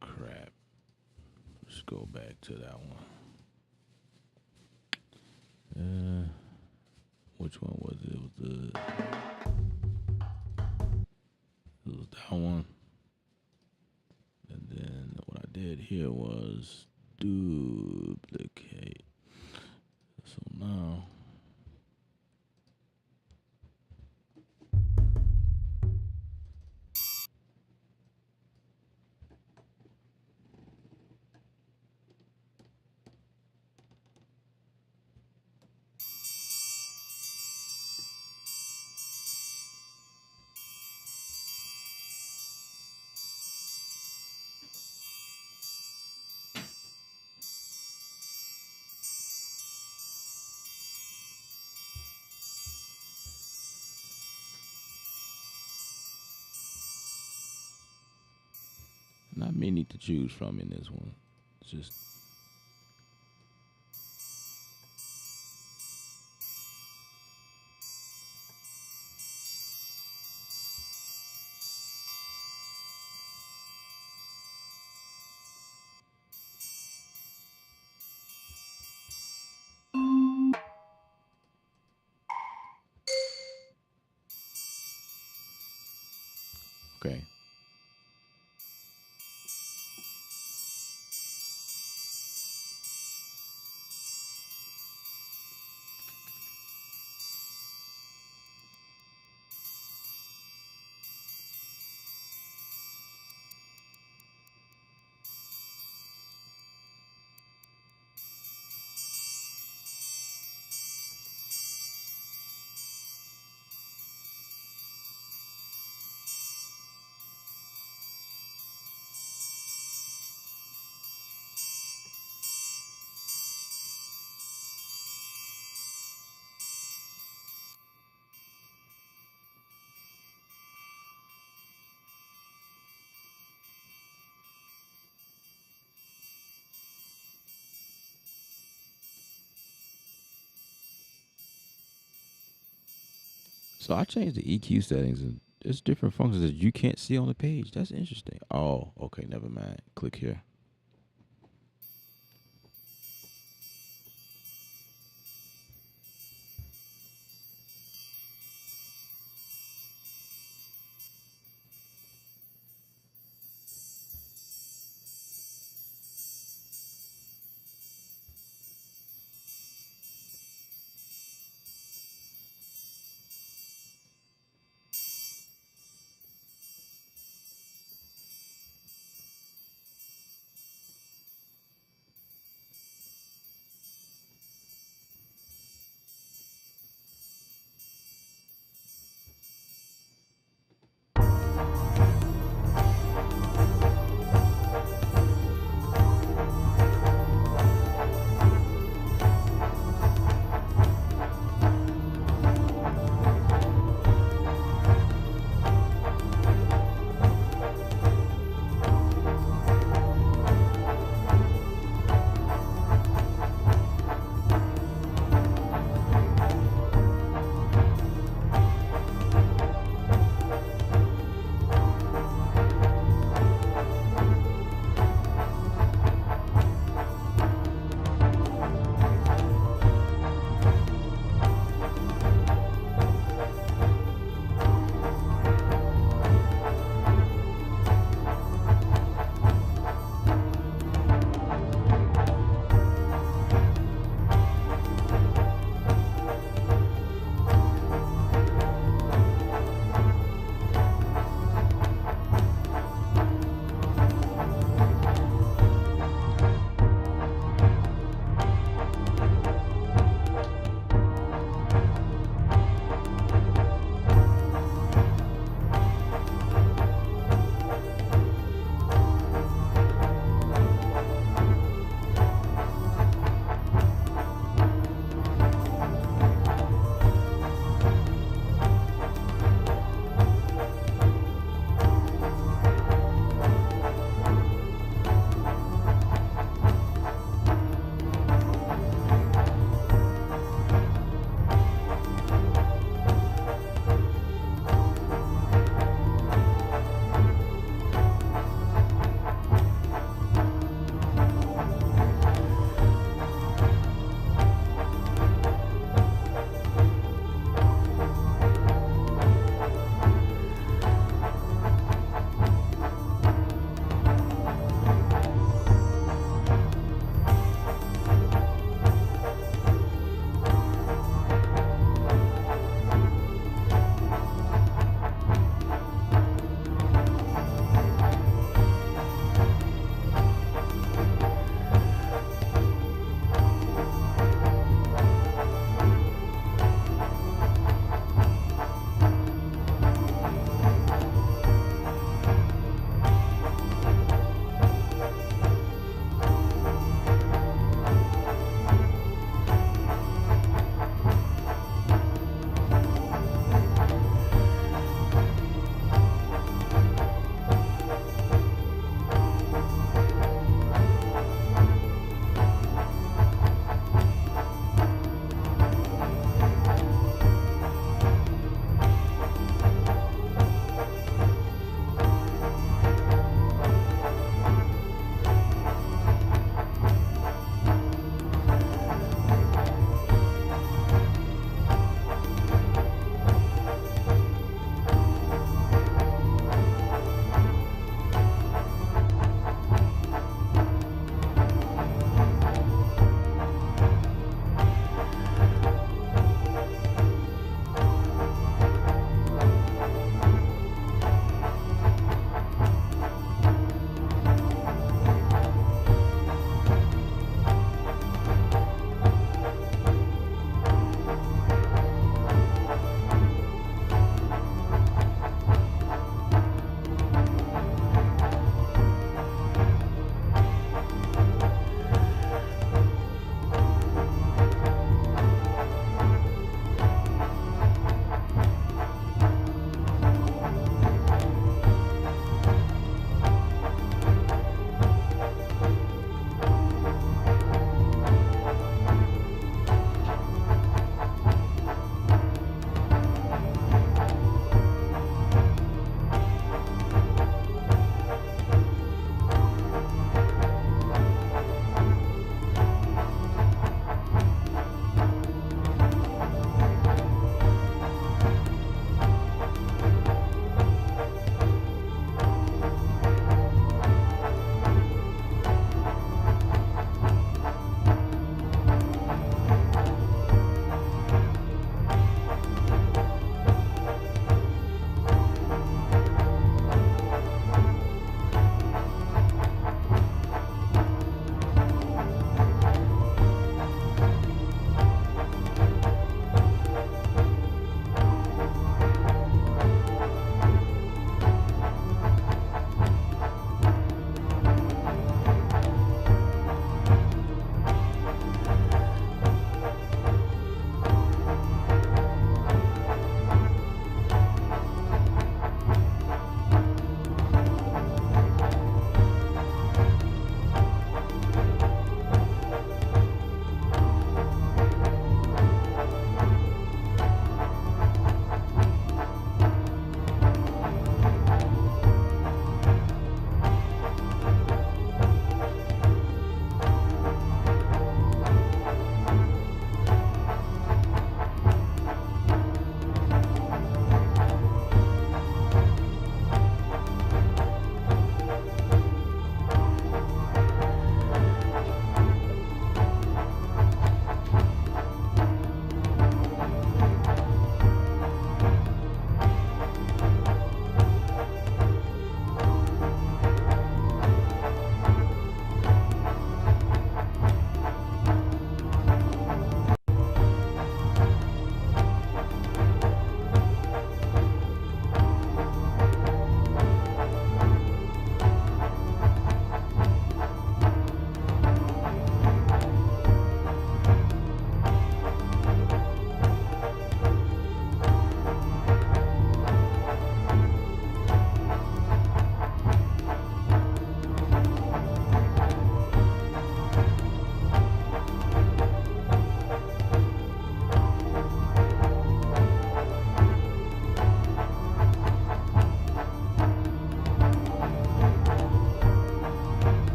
crap. Let's go back to that one. Which one was it? It was that one. And then what I did here was duplicate. So now not many to choose from in this one. It's just okay. So I changed the EQ settings and there's different functions that you can't see on the page. That's interesting. Oh, okay, never mind. Click here.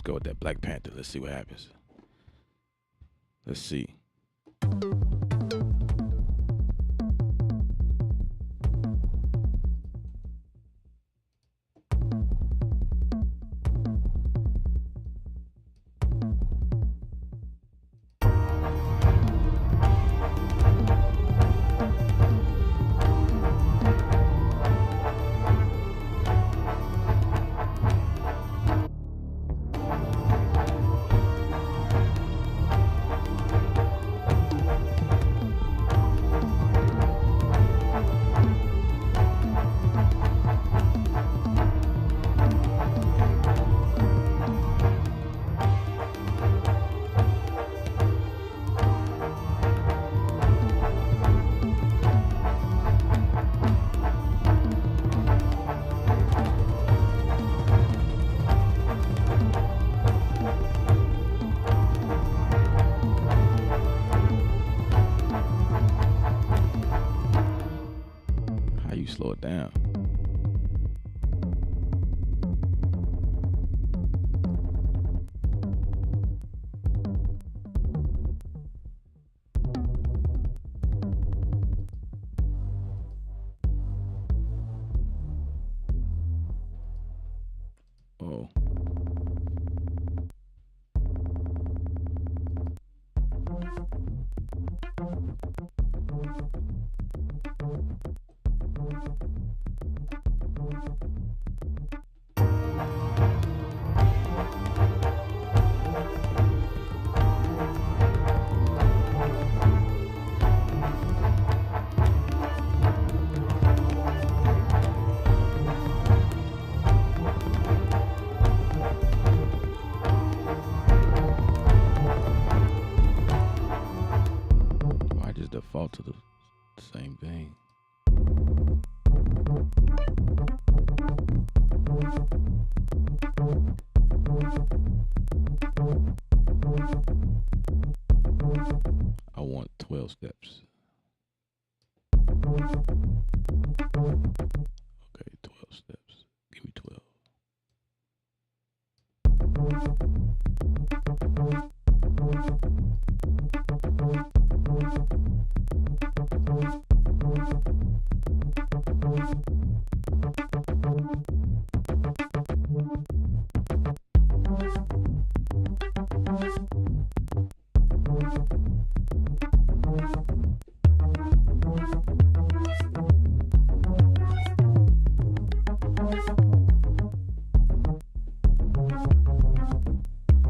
go with that Black Panther. Let's see what happens. Let's see. How you slow it down? Oh. I just default to the same thing. I want 12 steps. Okay, 12 steps. Give me 12.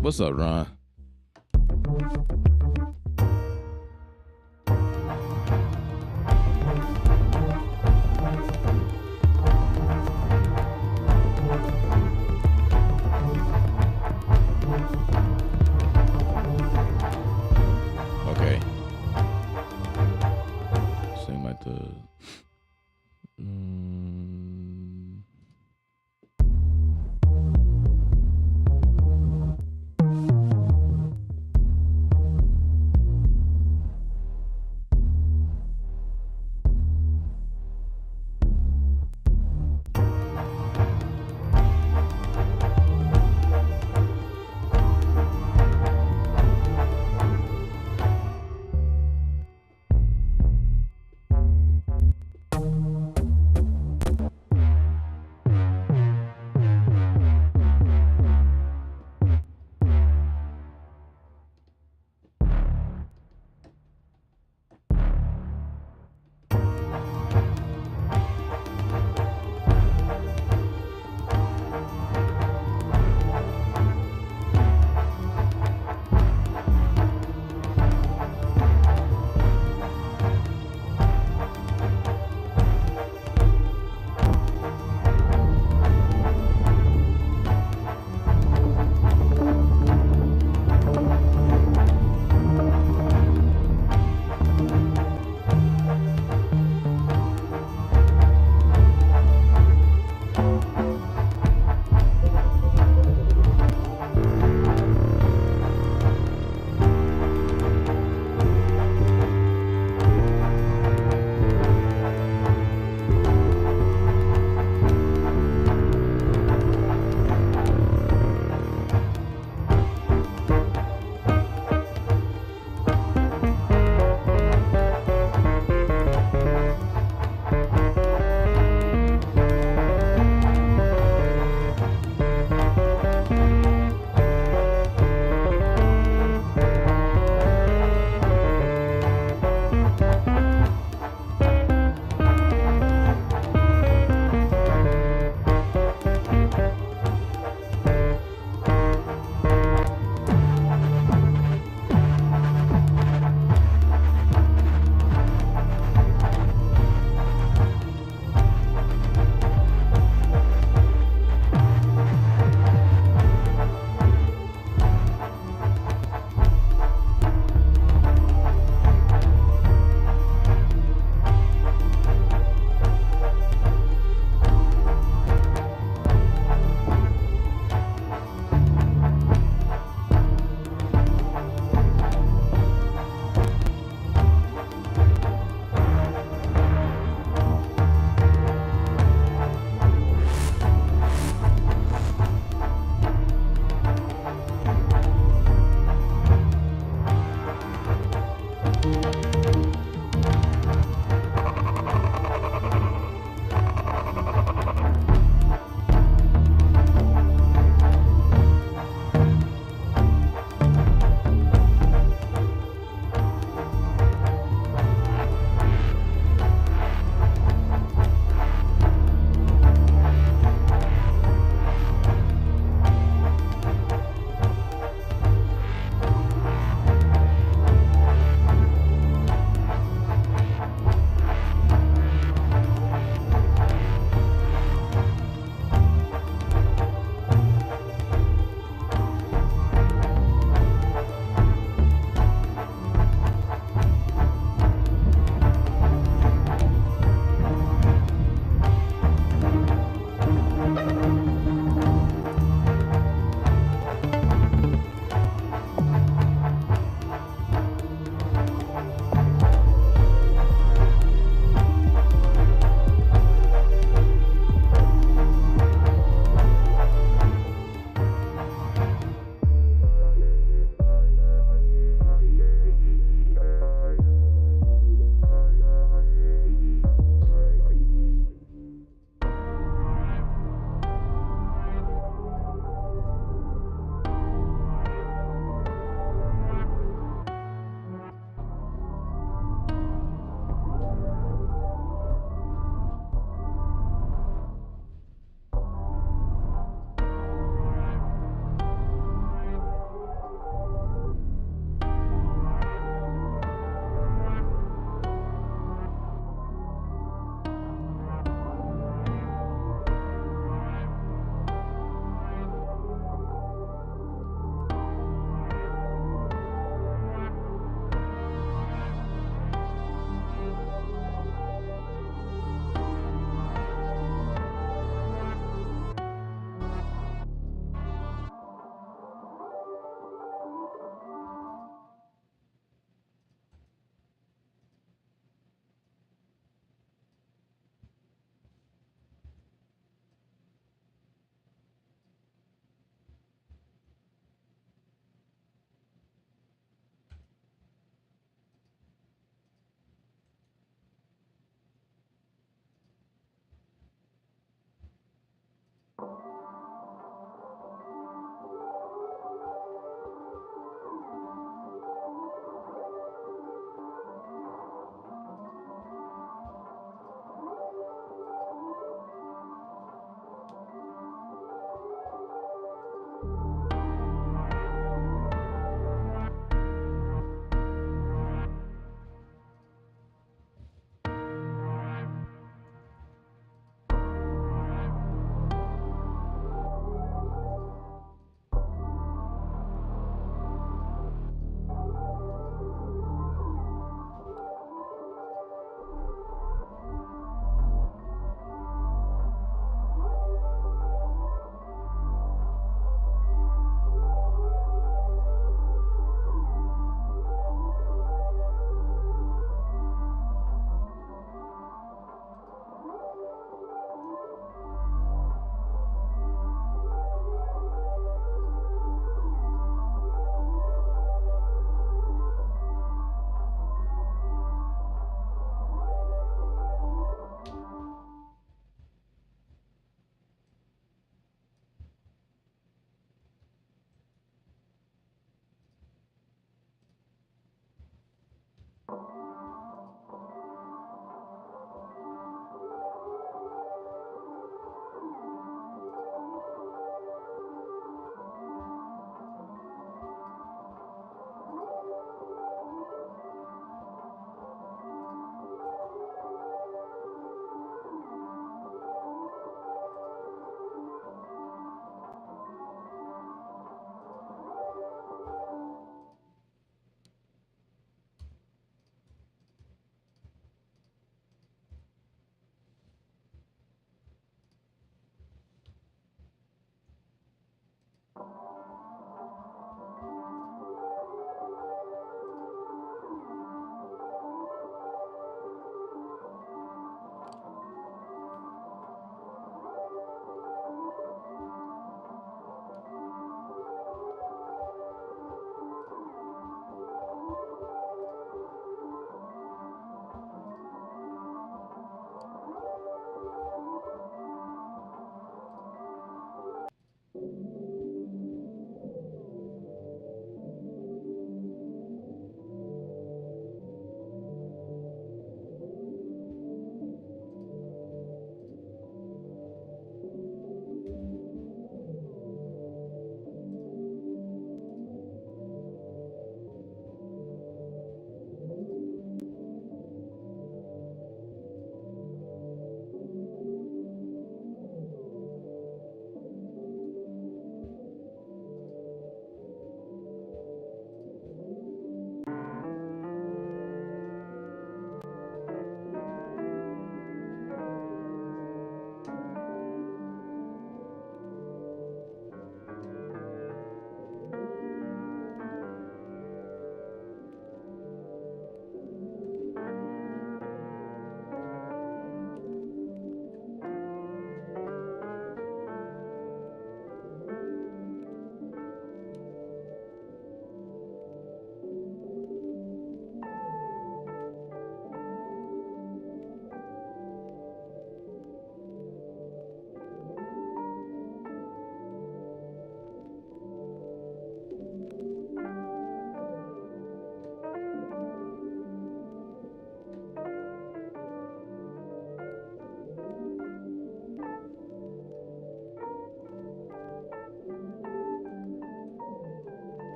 What's up, Ron? Okay. Seem like the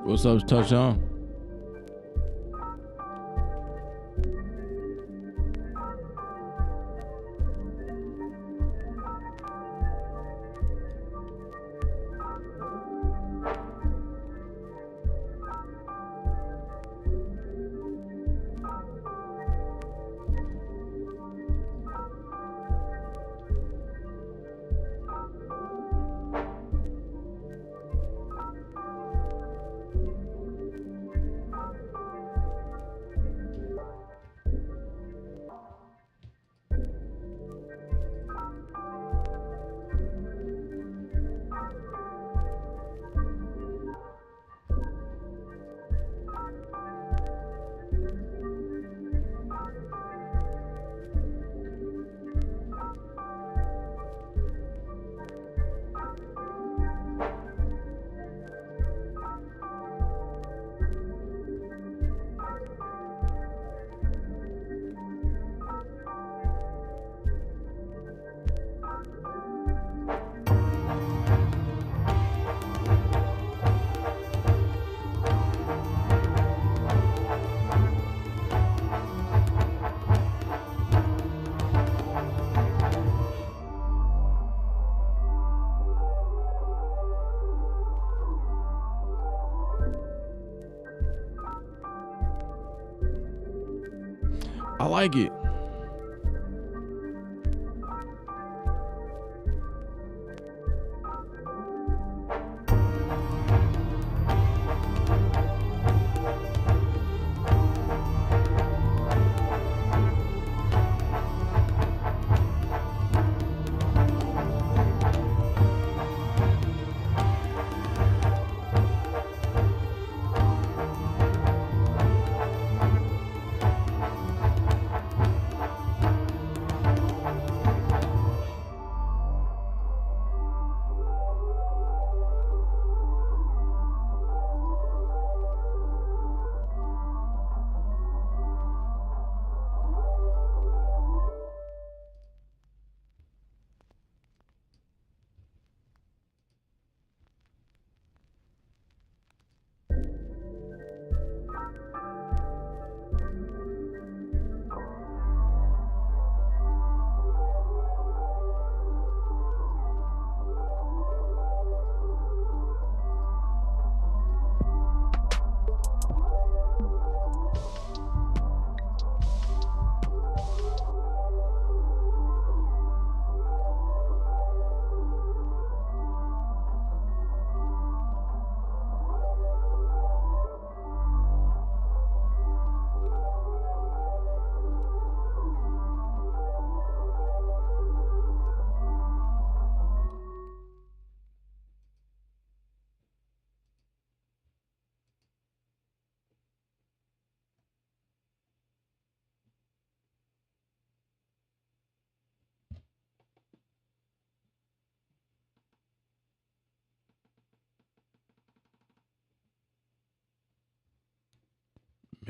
What's up, Touch On? I like it.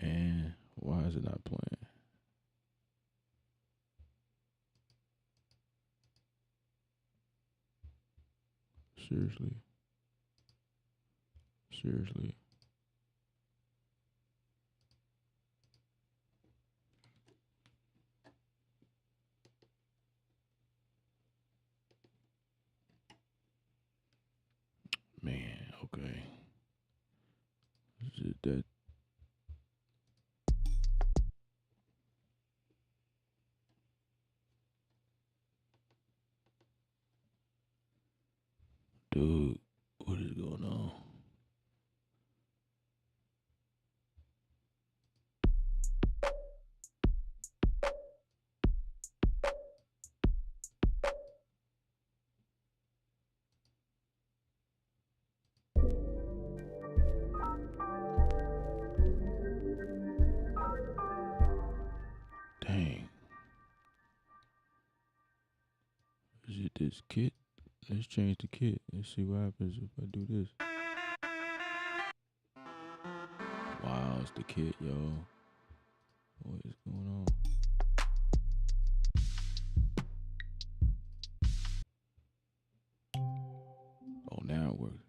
Man, why is it not playing? Seriously. Seriously. Man, okay. Is it that? Dude, what is going on? Dang. Is it this kit? Let's change the kit. Let's see what happens if I do this. Wow, it's the kit, yo. What is going on? Oh, now it works.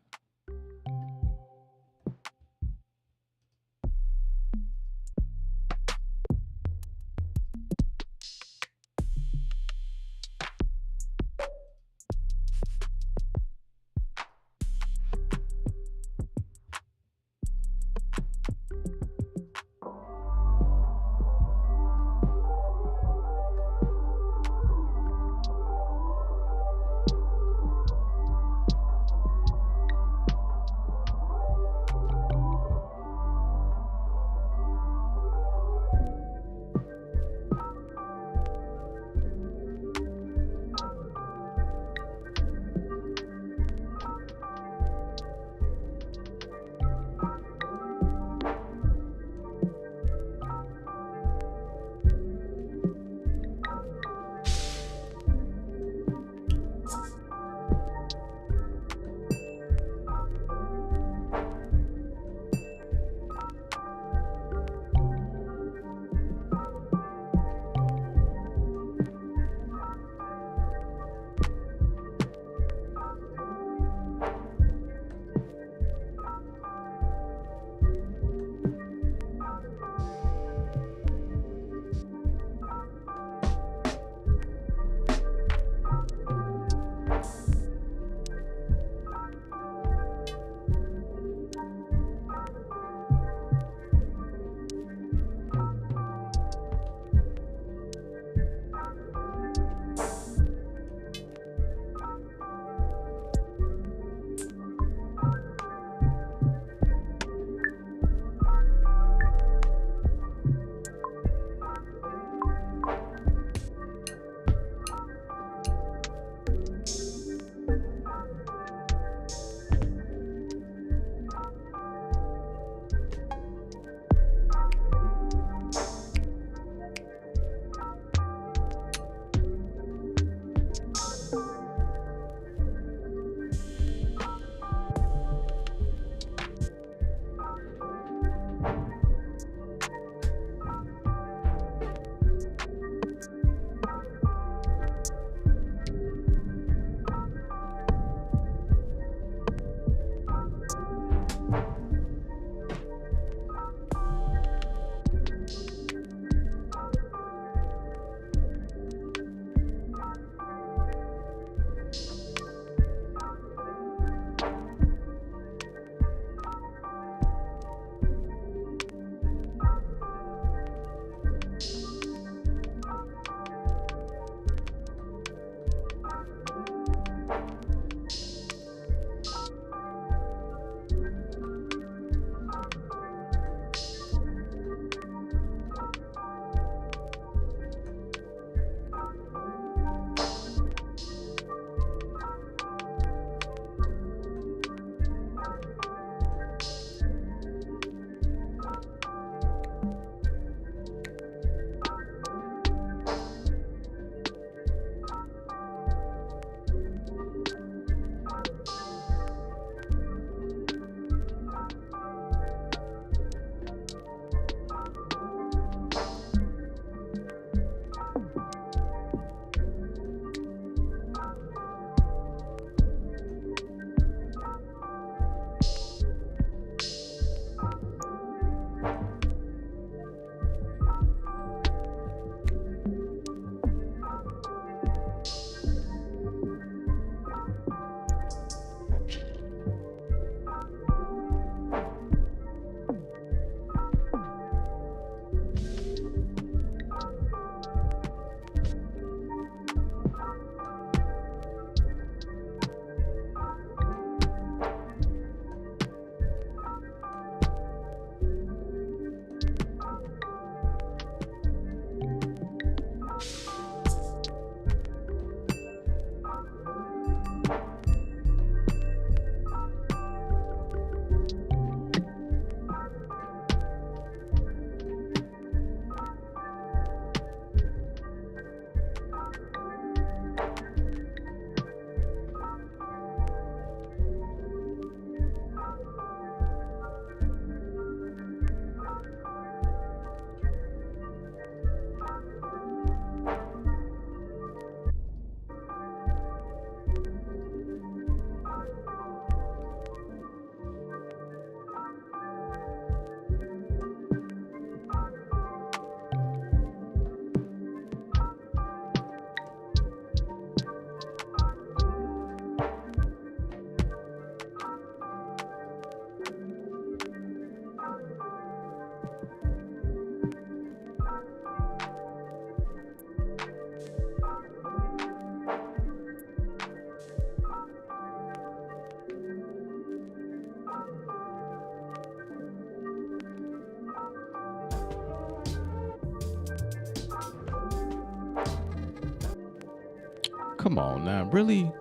Come on now, really?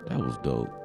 That was dope.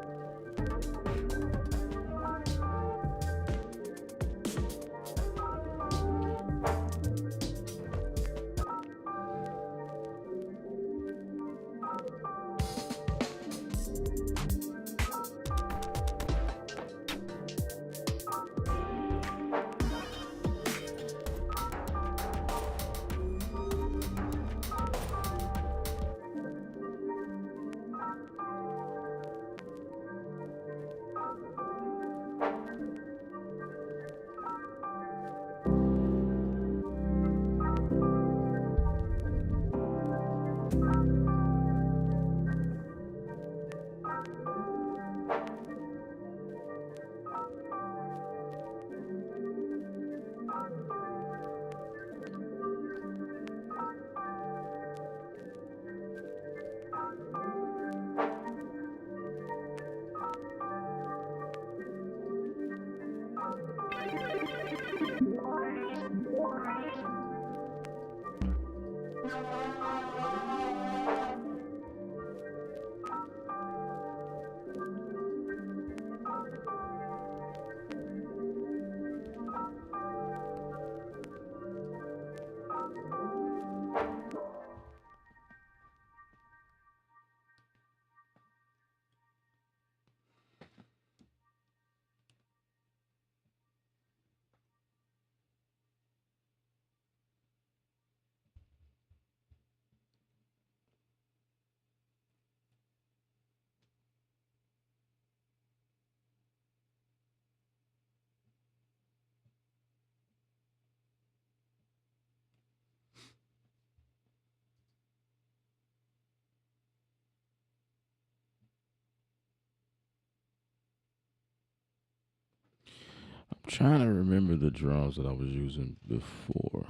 I'm trying to remember the drums that I was using before.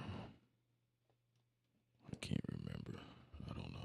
I can't remember. I don't know.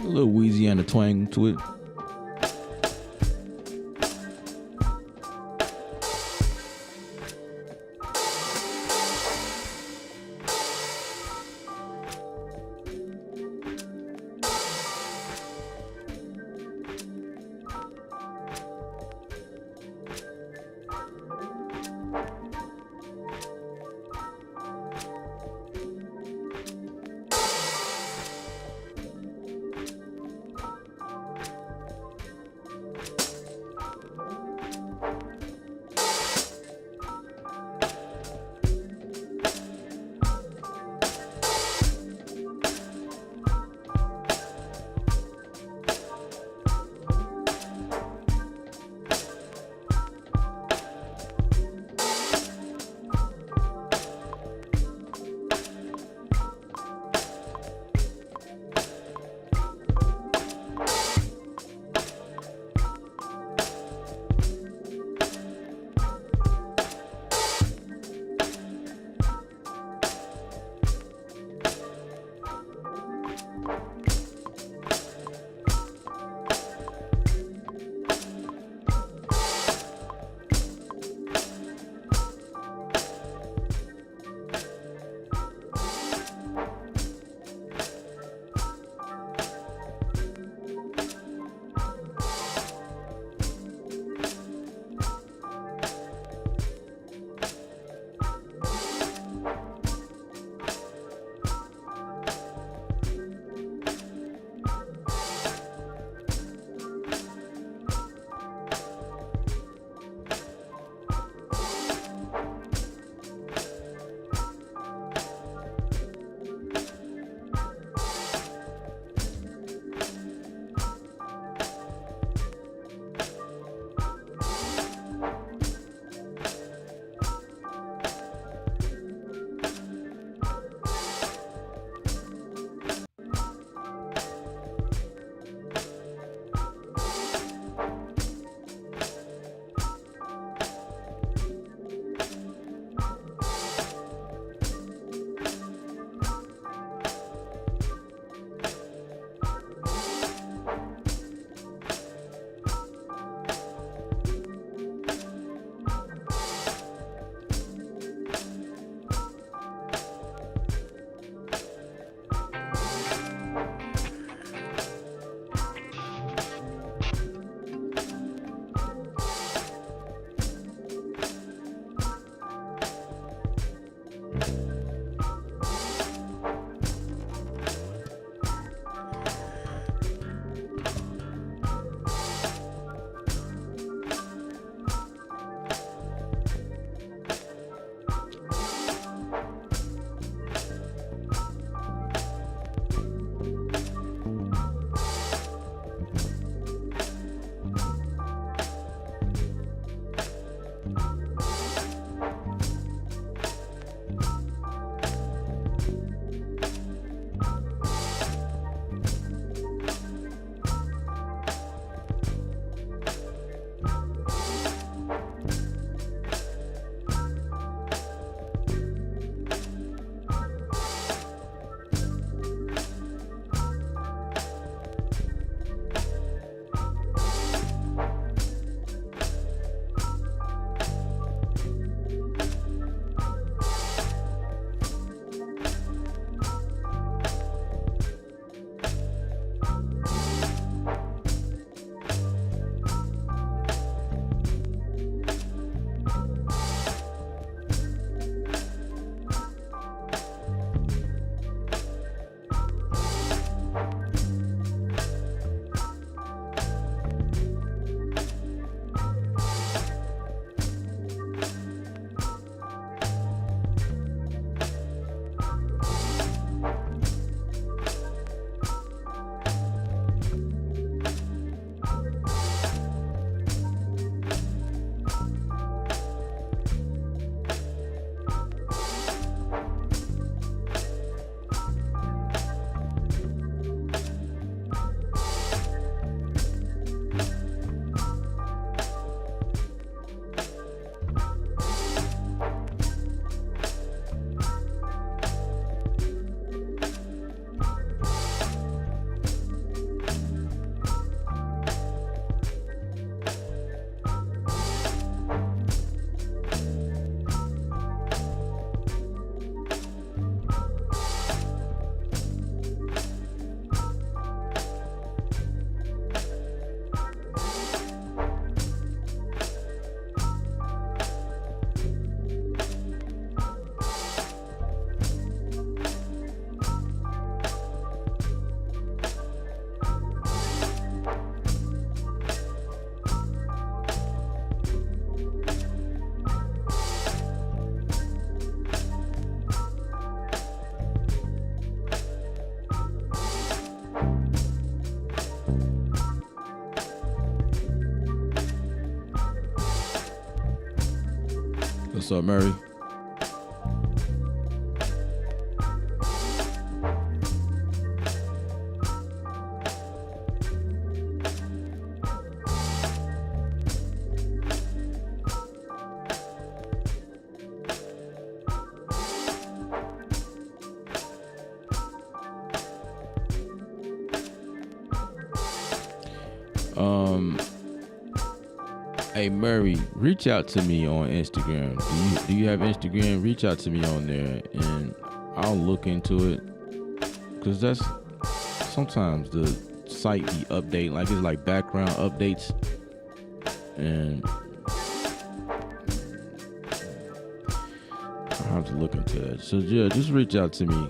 little Louisiana twang to it. What's up, Murray? Hey Murray, reach out to me on Instagram. Do you have Instagram? Reach out to me on there, and I'll look into it. Cause that's sometimes the site be update, like it's like background updates, and I have to look into that. So yeah, just reach out to me.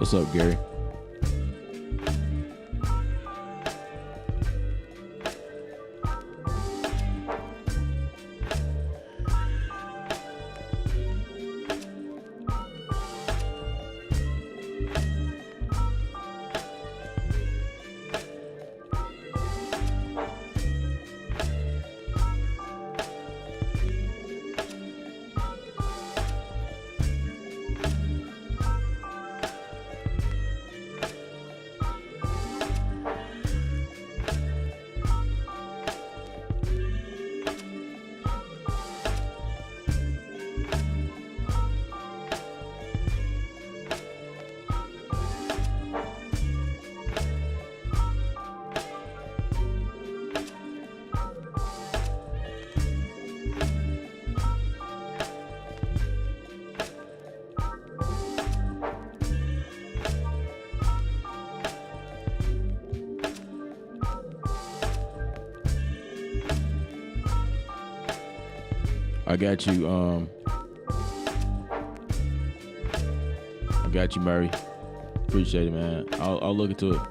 What's up, Gary? I got you. I got you, Murray. Appreciate it, man. I'll look into it.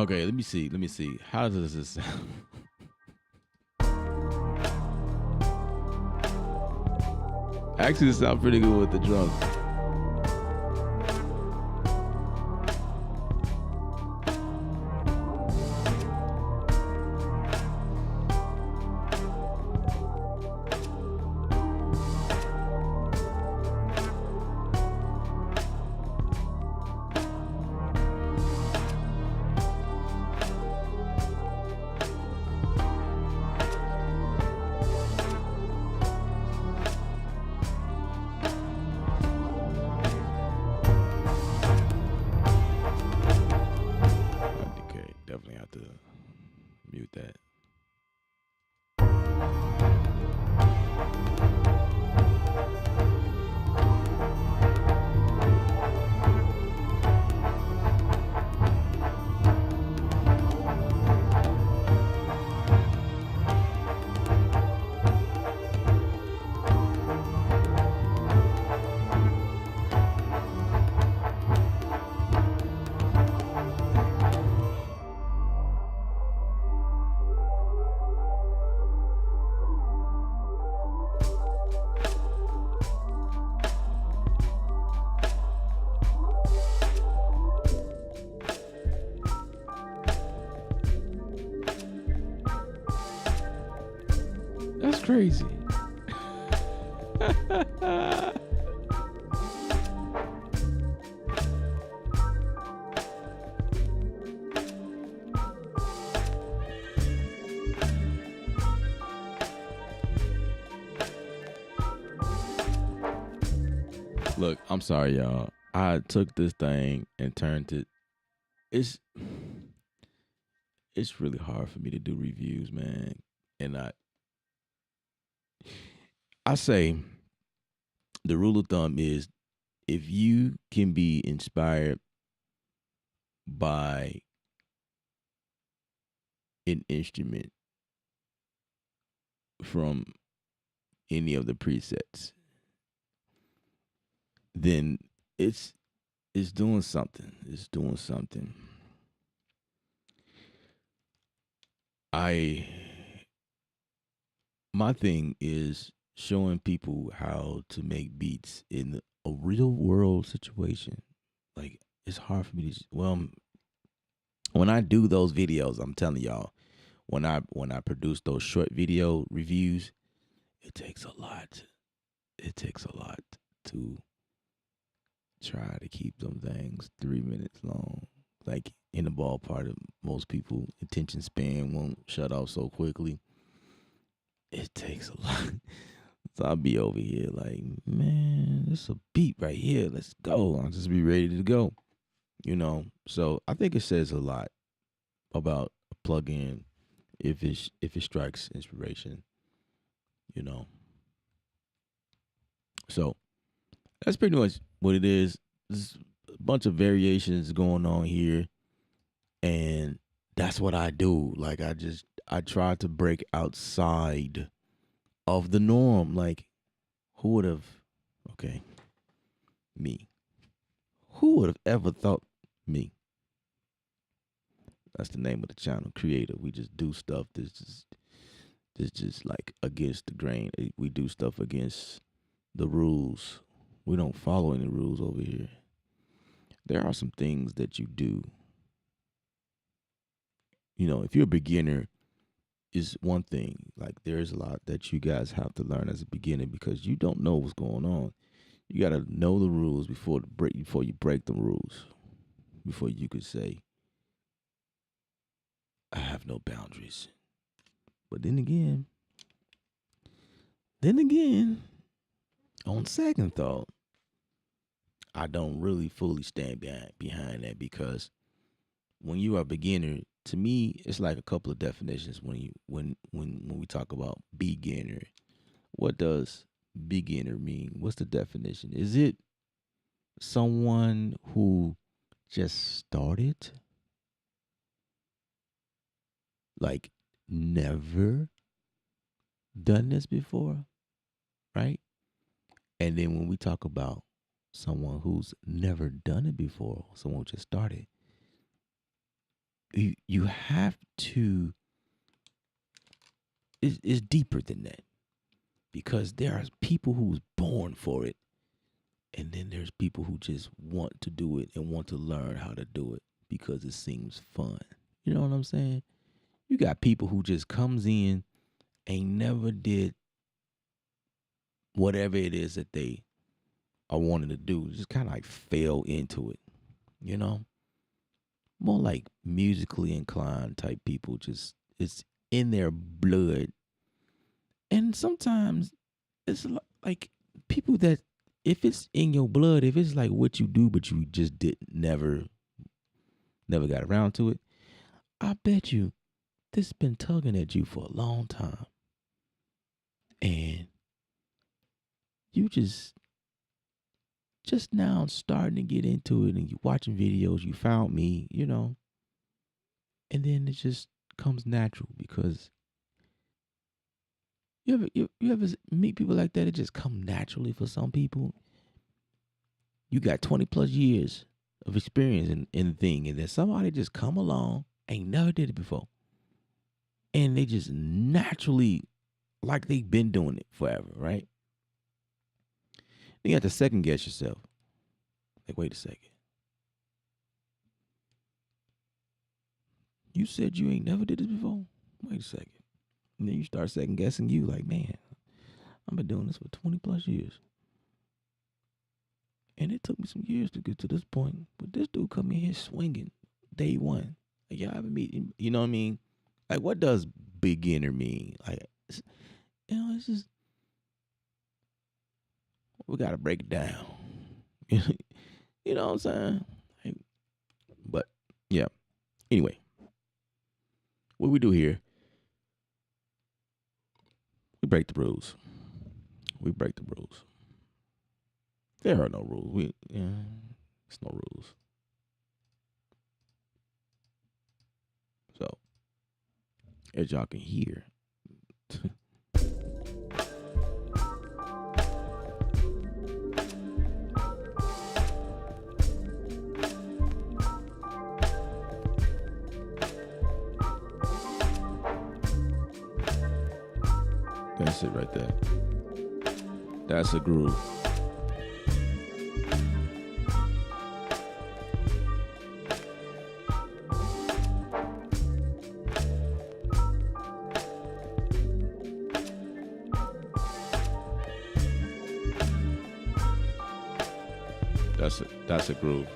Okay, let me see. Let me see. How does this sound? Actually, it sounds pretty good with the drums. Okay, definitely have to mute that. That's crazy. Look, I'm sorry, y'all. I took this thing and turned it. It's it's really hard for me to do reviews, man. And I say the rule of thumb is if you can be inspired by an instrument from any of the presets, then it's it's doing something. It's doing something. I My thing is showing people how to make beats in a real world situation. Like it's hard for me to when I do those videos, I'm telling y'all, when I produce those short video reviews, it takes a lot. It takes a lot to try to keep them things 3 minutes long. Like in the ballpark of most people attention span won't shut off so quickly. It takes a lot. So I'll be over here like, man, this is a beat right here. Let's go. I'll just be ready to go. So I think it says a lot about a plug-in if it strikes inspiration, you know. So that's pretty much what it is. There's a bunch of variations going on here, and that's what I do. Like I try to break outside of the norm. Like who would have? Okay, me. Who would have ever thought me? That's the name of the channel, Creator. We just do stuff that's just like against the grain. We do stuff against the rules. We don't follow any rules over here. There are some things that you do. If you're a beginner, is one thing. Like there's a lot that you guys have to learn as a beginner because you don't know what's going on. You gotta know the rules before you break the rules. Before you could say, I have no boundaries. But then again, on second thought, I don't really fully stand behind that because when you are a beginner, to me, it's like a couple of definitions when we talk about beginner. What does beginner mean? What's the definition? Is it someone who just started, like never done this before, right? And then when we talk about someone who's never done it before, someone who just started, you have to. It's deeper than that because there are people who's born for it, and then there's people who just want to do it and want to learn how to do it because it seems fun. You know what I'm saying? You got people who just comes in, ain't never did whatever it is that they are wanting to do, just kind of like fell into it, you know? More like musically inclined type people, just it's in their blood. And sometimes it's like people that, if it's in your blood, if it's like what you do, but you just did never got around to it, I bet you this has been tugging at you for a long time. And you just now starting to get into it, and you watching videos, you found me, you know, and then it just comes natural because you ever meet people like that? It just come naturally for some people. You got 20 plus years of experience in the thing, and then somebody just come along, ain't never did it before, and they just naturally, like they've been doing it forever, right? Then you have to second guess yourself. Like, wait a second. You said you ain't never did this before? Wait a second. And then you start second guessing you, like, man, I've been doing this for 20 plus years. And it took me some years to get to this point. But this dude come in here swinging day one. Like, y'all haven't meeting, you know what I mean? Like, what does beginner mean? Like, it's just, we got to break it down. You know what I'm saying? Like, but, yeah. Anyway, what we do here, we break the rules. We break the rules. There are no rules. It's no rules. So, as y'all can hear, that's it right there. That's a groove. That's a groove.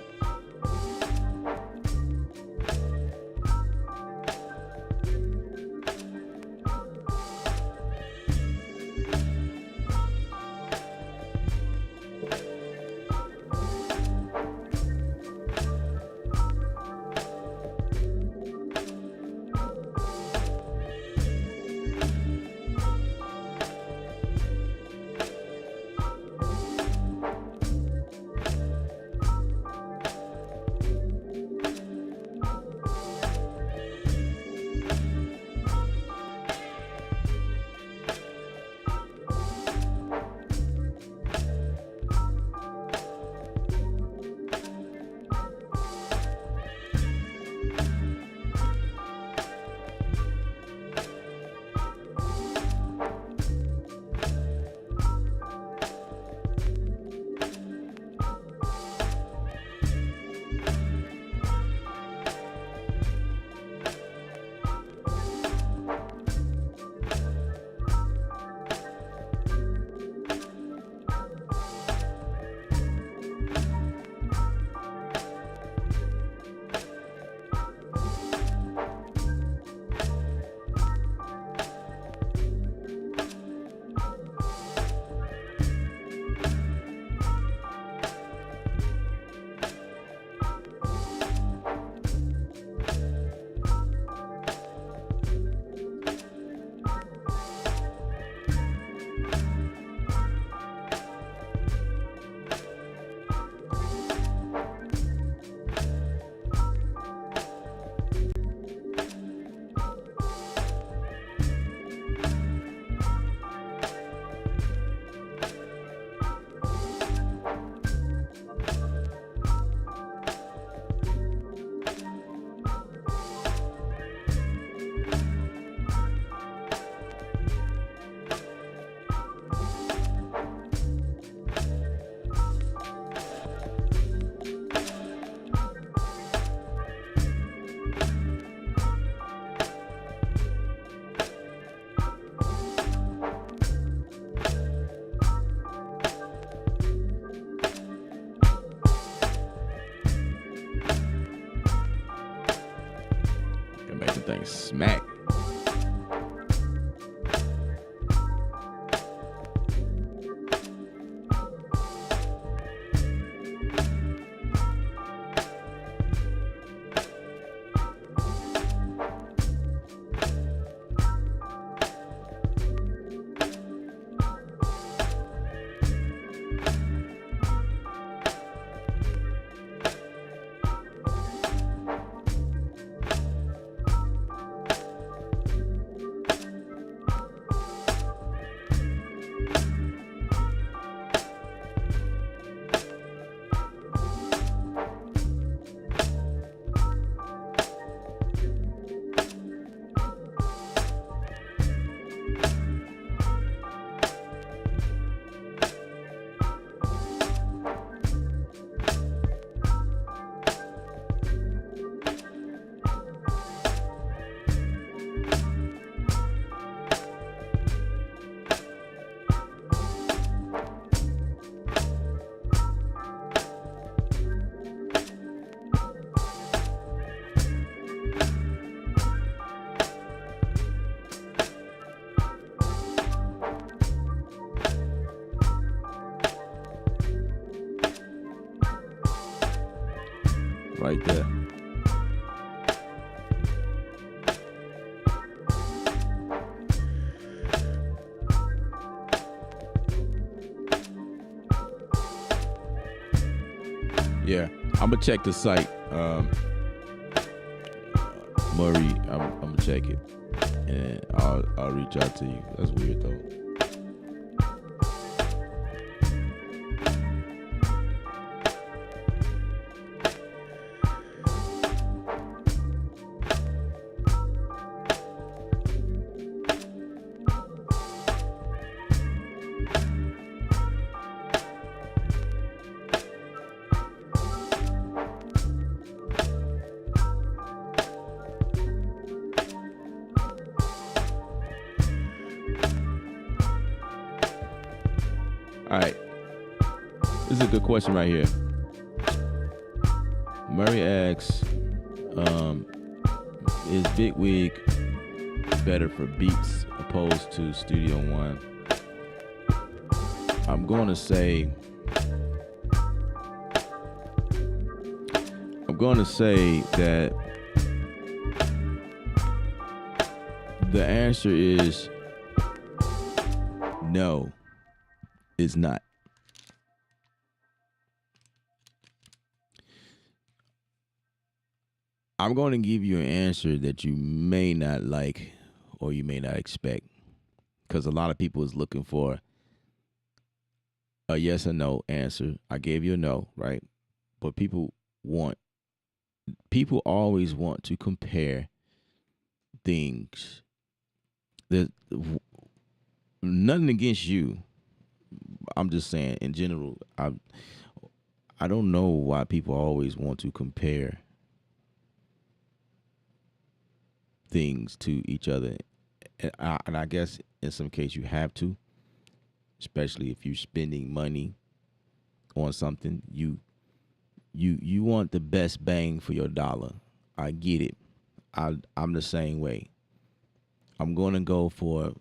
That thing smack. Right there. Yeah, I'm gonna check the site, Murray. I'm gonna check it, and I'll reach out to you. That's weird though. All right, this is a good question right here. Murray asks, is Big Wig better for beats opposed to Studio One? I'm going to say that the answer is no, it's not. I'm going to give you an answer that you may not like or you may not expect, because a lot of people is looking for a yes or no answer. I gave you a no, right? But people always want to compare things. There's nothing against you. I'm just saying in general, I don't know why people always want to compare things to each other, and I guess in some case you have to, especially if you're spending money on something. You want the best bang for your dollar. I get it. I'm the same way. I'm gonna go for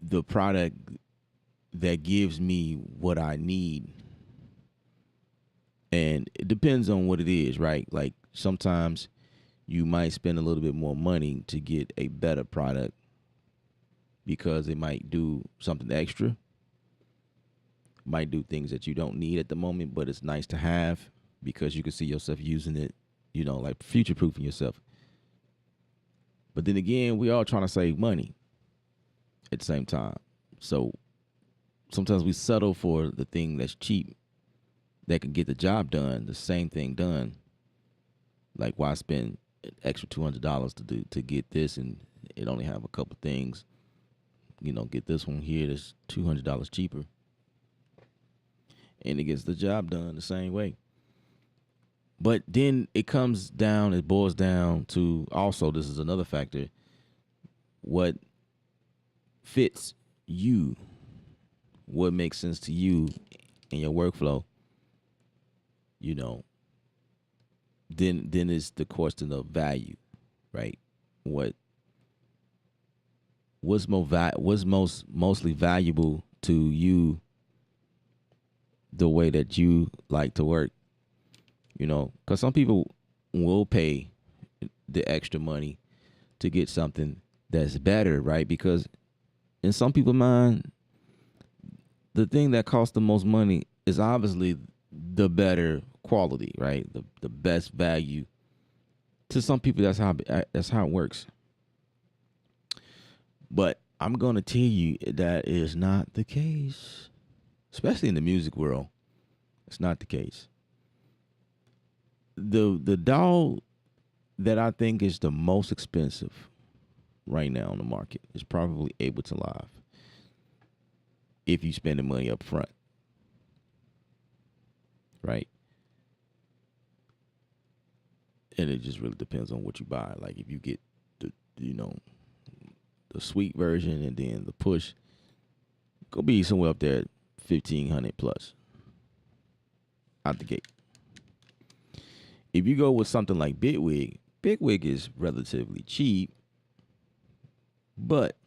the product that gives me what I need, and it depends on what it is, right? Like sometimes you might spend a little bit more money to get a better product because it might do something extra, might do things that you don't need at the moment, but it's nice to have because you can see yourself using it, like future proofing yourself. But then again, we all trying to save money at the same time. So sometimes we settle for the thing that's cheap that can get the job done, the same thing done. Like why spend an extra $200 to get this and it only have a couple things, get this one here that's $200 cheaper. And it gets the job done the same way. But then it boils down to also, this is another factor, what fits you, what makes sense to you in your workflow. then it's the question of value, right? What what's mostly valuable to you, the way that you like to work, because some people will pay the extra money to get something that's better, right? Because in some people's mind, the thing that costs the most money is obviously the better quality, right? The best value. To some people, that's how it works. But I'm gonna tell you that is not the case, especially in the music world. It's not the case. The doll that I think is the most expensive right now on the market is probably Ableton Live. If you spend the money up front, right? And it just really depends on what you buy. Like if you get the the sweet version and then the push, go be somewhere up there at 1,500 plus out the gate. If you go with something like Bitwig is relatively cheap, but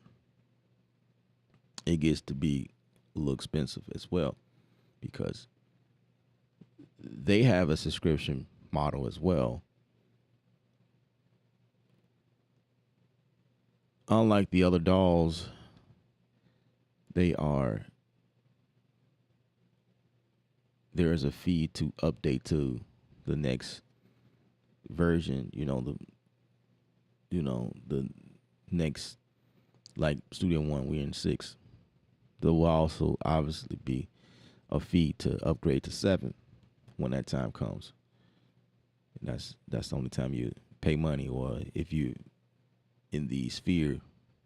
it gets to be a little expensive as well because they have a subscription model as well. Unlike the other dolls, they are there is a fee to update to the next version. The next, like Studio One, we're in 6. There will also obviously be a fee to upgrade to 7 when that time comes. And that's the only time you pay money, or if you in the Sphere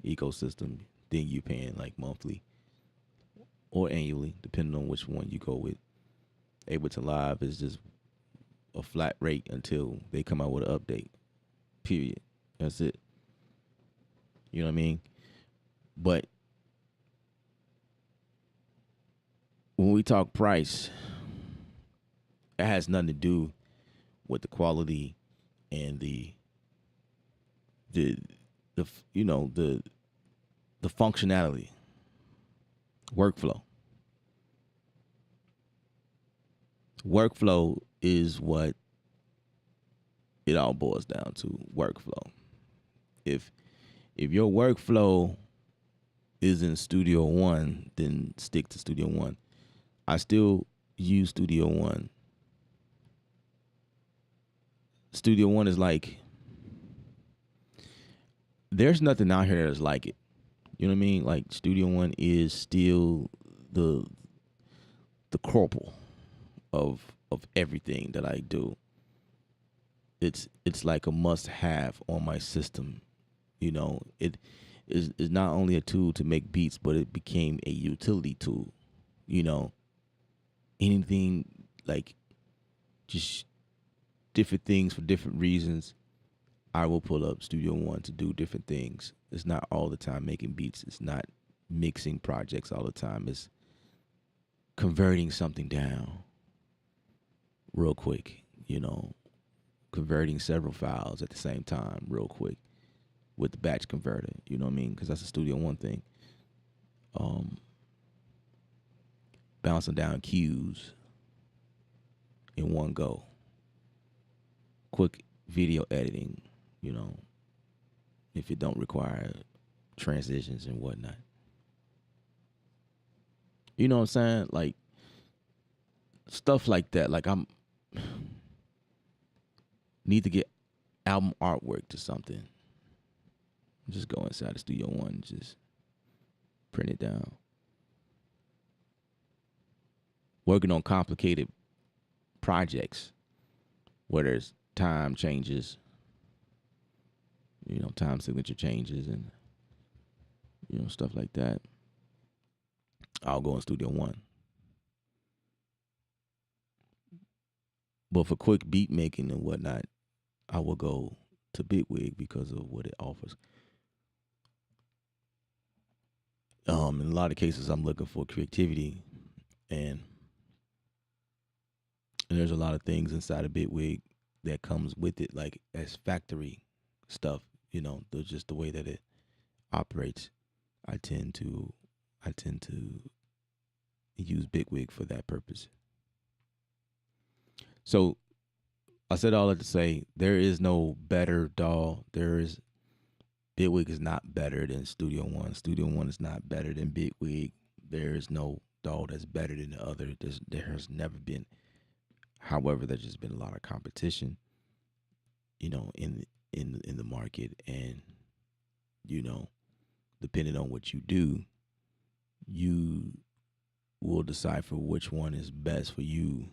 ecosystem, then you paying like monthly or annually, depending on which one you go with. Ableton Live is just a flat rate until they come out with an update. Period. That's it. You know what I mean? But when we talk price, it has nothing to do with the quality and the the the functionality, workflow. Workflow is what it all boils down to. Workflow. If your workflow is in Studio One, then stick to Studio One. I still use Studio One. Studio One is like, there's nothing out here that's like it. You know what I mean? Like Studio One is still the corporal of everything that I do. It's like a must have on my system. It is not only a tool to make beats, but it became a utility tool. Anything like just different things for different reasons, I will pull up Studio One to do different things. It's not all the time making beats. It's not mixing projects all the time. It's converting something down real quick, converting several files at the same time real quick with the batch converter, you know what I mean? Because that's a Studio One thing. Bouncing down cues in one go. Quick video editing, if it don't require transitions and whatnot. You know what I'm saying? Like stuff like that. Like I'm need to get album artwork to something. Just go inside the Studio One and just print it down. Working on complicated projects where there's time changes, time signature changes and stuff like that. I'll go in Studio One. But for quick beat making and whatnot, I will go to Bitwig because of what it offers. In a lot of cases, I'm looking for creativity, and there's a lot of things inside of Bitwig that comes with it, like as factory stuff. Just the way that it operates. I tend to I tend to use Bigwig for that purpose. So I said all that to say there is no better DAW. Bitwig is not better than Studio One. Studio One is not better than Bitwig. There is no DAW that's better than the other. There has never been. However, there's just been a lot of competition, in the market, and you know, depending on what you do, you will decipher which one is best for you.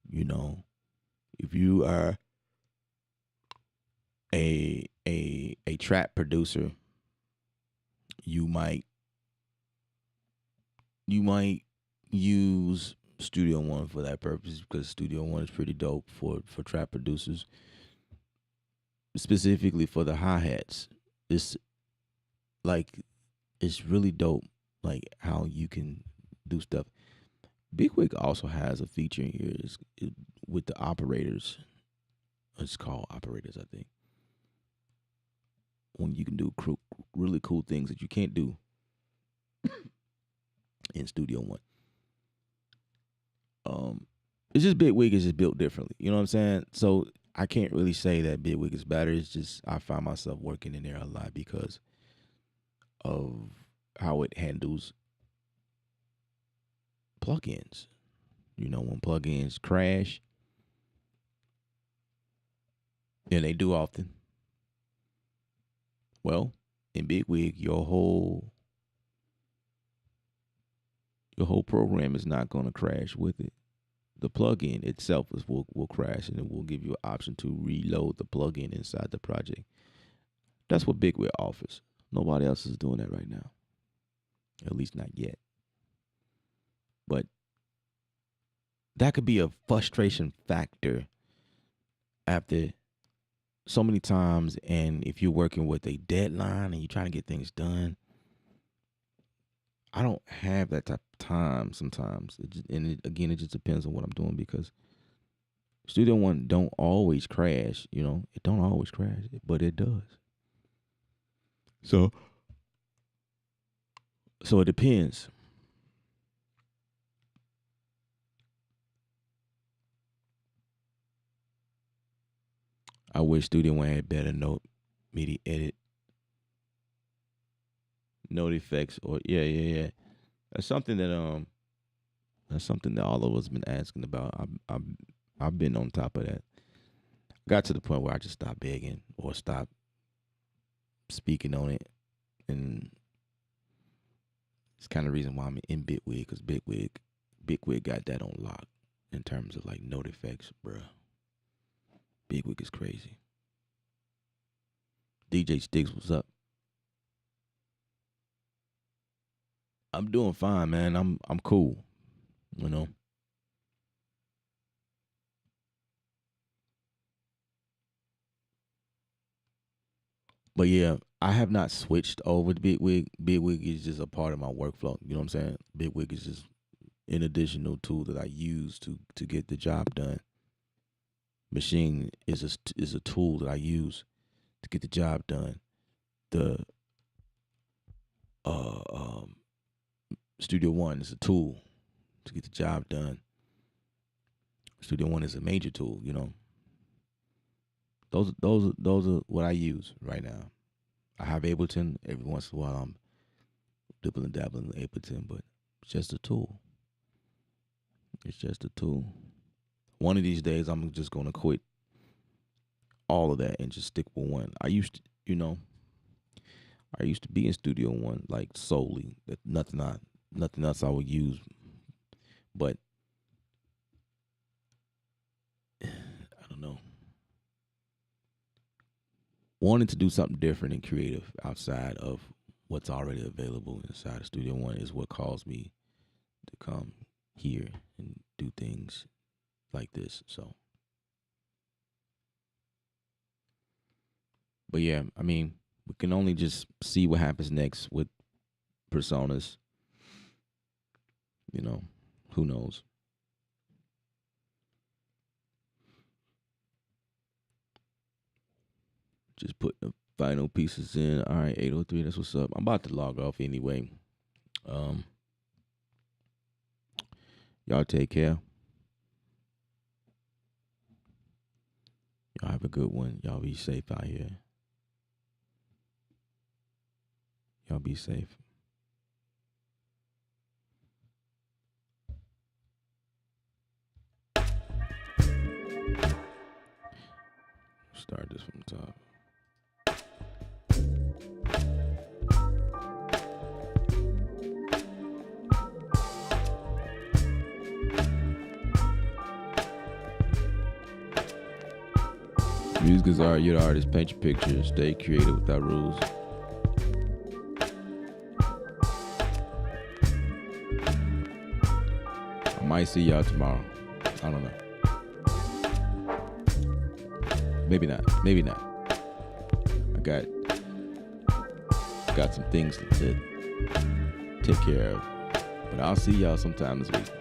You know, if you are a trap producer, you might you might use Studio One for that purpose because Studio One is pretty dope for trap producers, specifically for the hi hats. It's like it's really dope, like how you can do stuff. Bigwig also has a feature in here with the operators. It's called operators, I think. When you can do really cool things that you can't do in Studio One. It's just Bitwig is just built differently. You know what I'm saying? So I can't really say that Bitwig is better. It's just I find myself working in there a lot because of how it handles plugins. When plugins crash, and they do often. Well, in Bitwig, your whole program is not going to crash with it. The plugin itself will crash, and it will give you an option to reload the plugin inside the project. That's what Bigwig offers. Nobody else is doing that right now, at least not yet. But that could be a frustration factor after so many times, and if you're working with a deadline and you're trying to get things done. I don't have that type of time sometimes. Again, it just depends on what I'm doing because Studio One don't always crash. It don't always crash, but it does. So, it depends. I wish Studio One had better note MIDI edit, note effects, or yeah. That's something that all of us been asking about. I've been on top of that. Got to the point where I just stopped begging or stopped speaking on it, and it's kind of the reason why I'm in Bitwig because Bitwig got that on lock in terms of like note effects, bruh. Bigwig is crazy. DJ Sticks, what's up? I'm doing fine, man. I'm cool. You know. But yeah, I have not switched over to Bitwig. Bitwig is just a part of my workflow. You know what I'm saying? Bitwig is just an additional tool that I use to get the job done. Machine is a tool that I use to get the job done. The uh, um, Studio One is a tool to get the job done. Studio One is a major tool. Those are what I use right now. I have Ableton. Every once in a while, I'm dibbling and dabbling in Ableton, but it's just a tool. It's just a tool. One of these days, I'm just gonna quit all of that and just stick with one. I used to be in Studio One like solely. That nothing else I would use. But I don't know. Wanting to do something different and creative outside of what's already available inside of Studio One is what caused me to come here and do things like this. So, but yeah, I mean, we can only just see what happens next with personas. You know, who knows? Just putting the final pieces in. All right, 8:03. That's what's up. I'm about to log off anyway. Y'all take care. Y'all have a good one. Y'all be safe out here. Y'all be safe. Start this from the top. Music is art. You're the artist. Paint your picture. Stay creative without rules. I might see y'all tomorrow. I don't know. Maybe not. Maybe not. I got some things to take care of. But I'll see y'all sometime this week.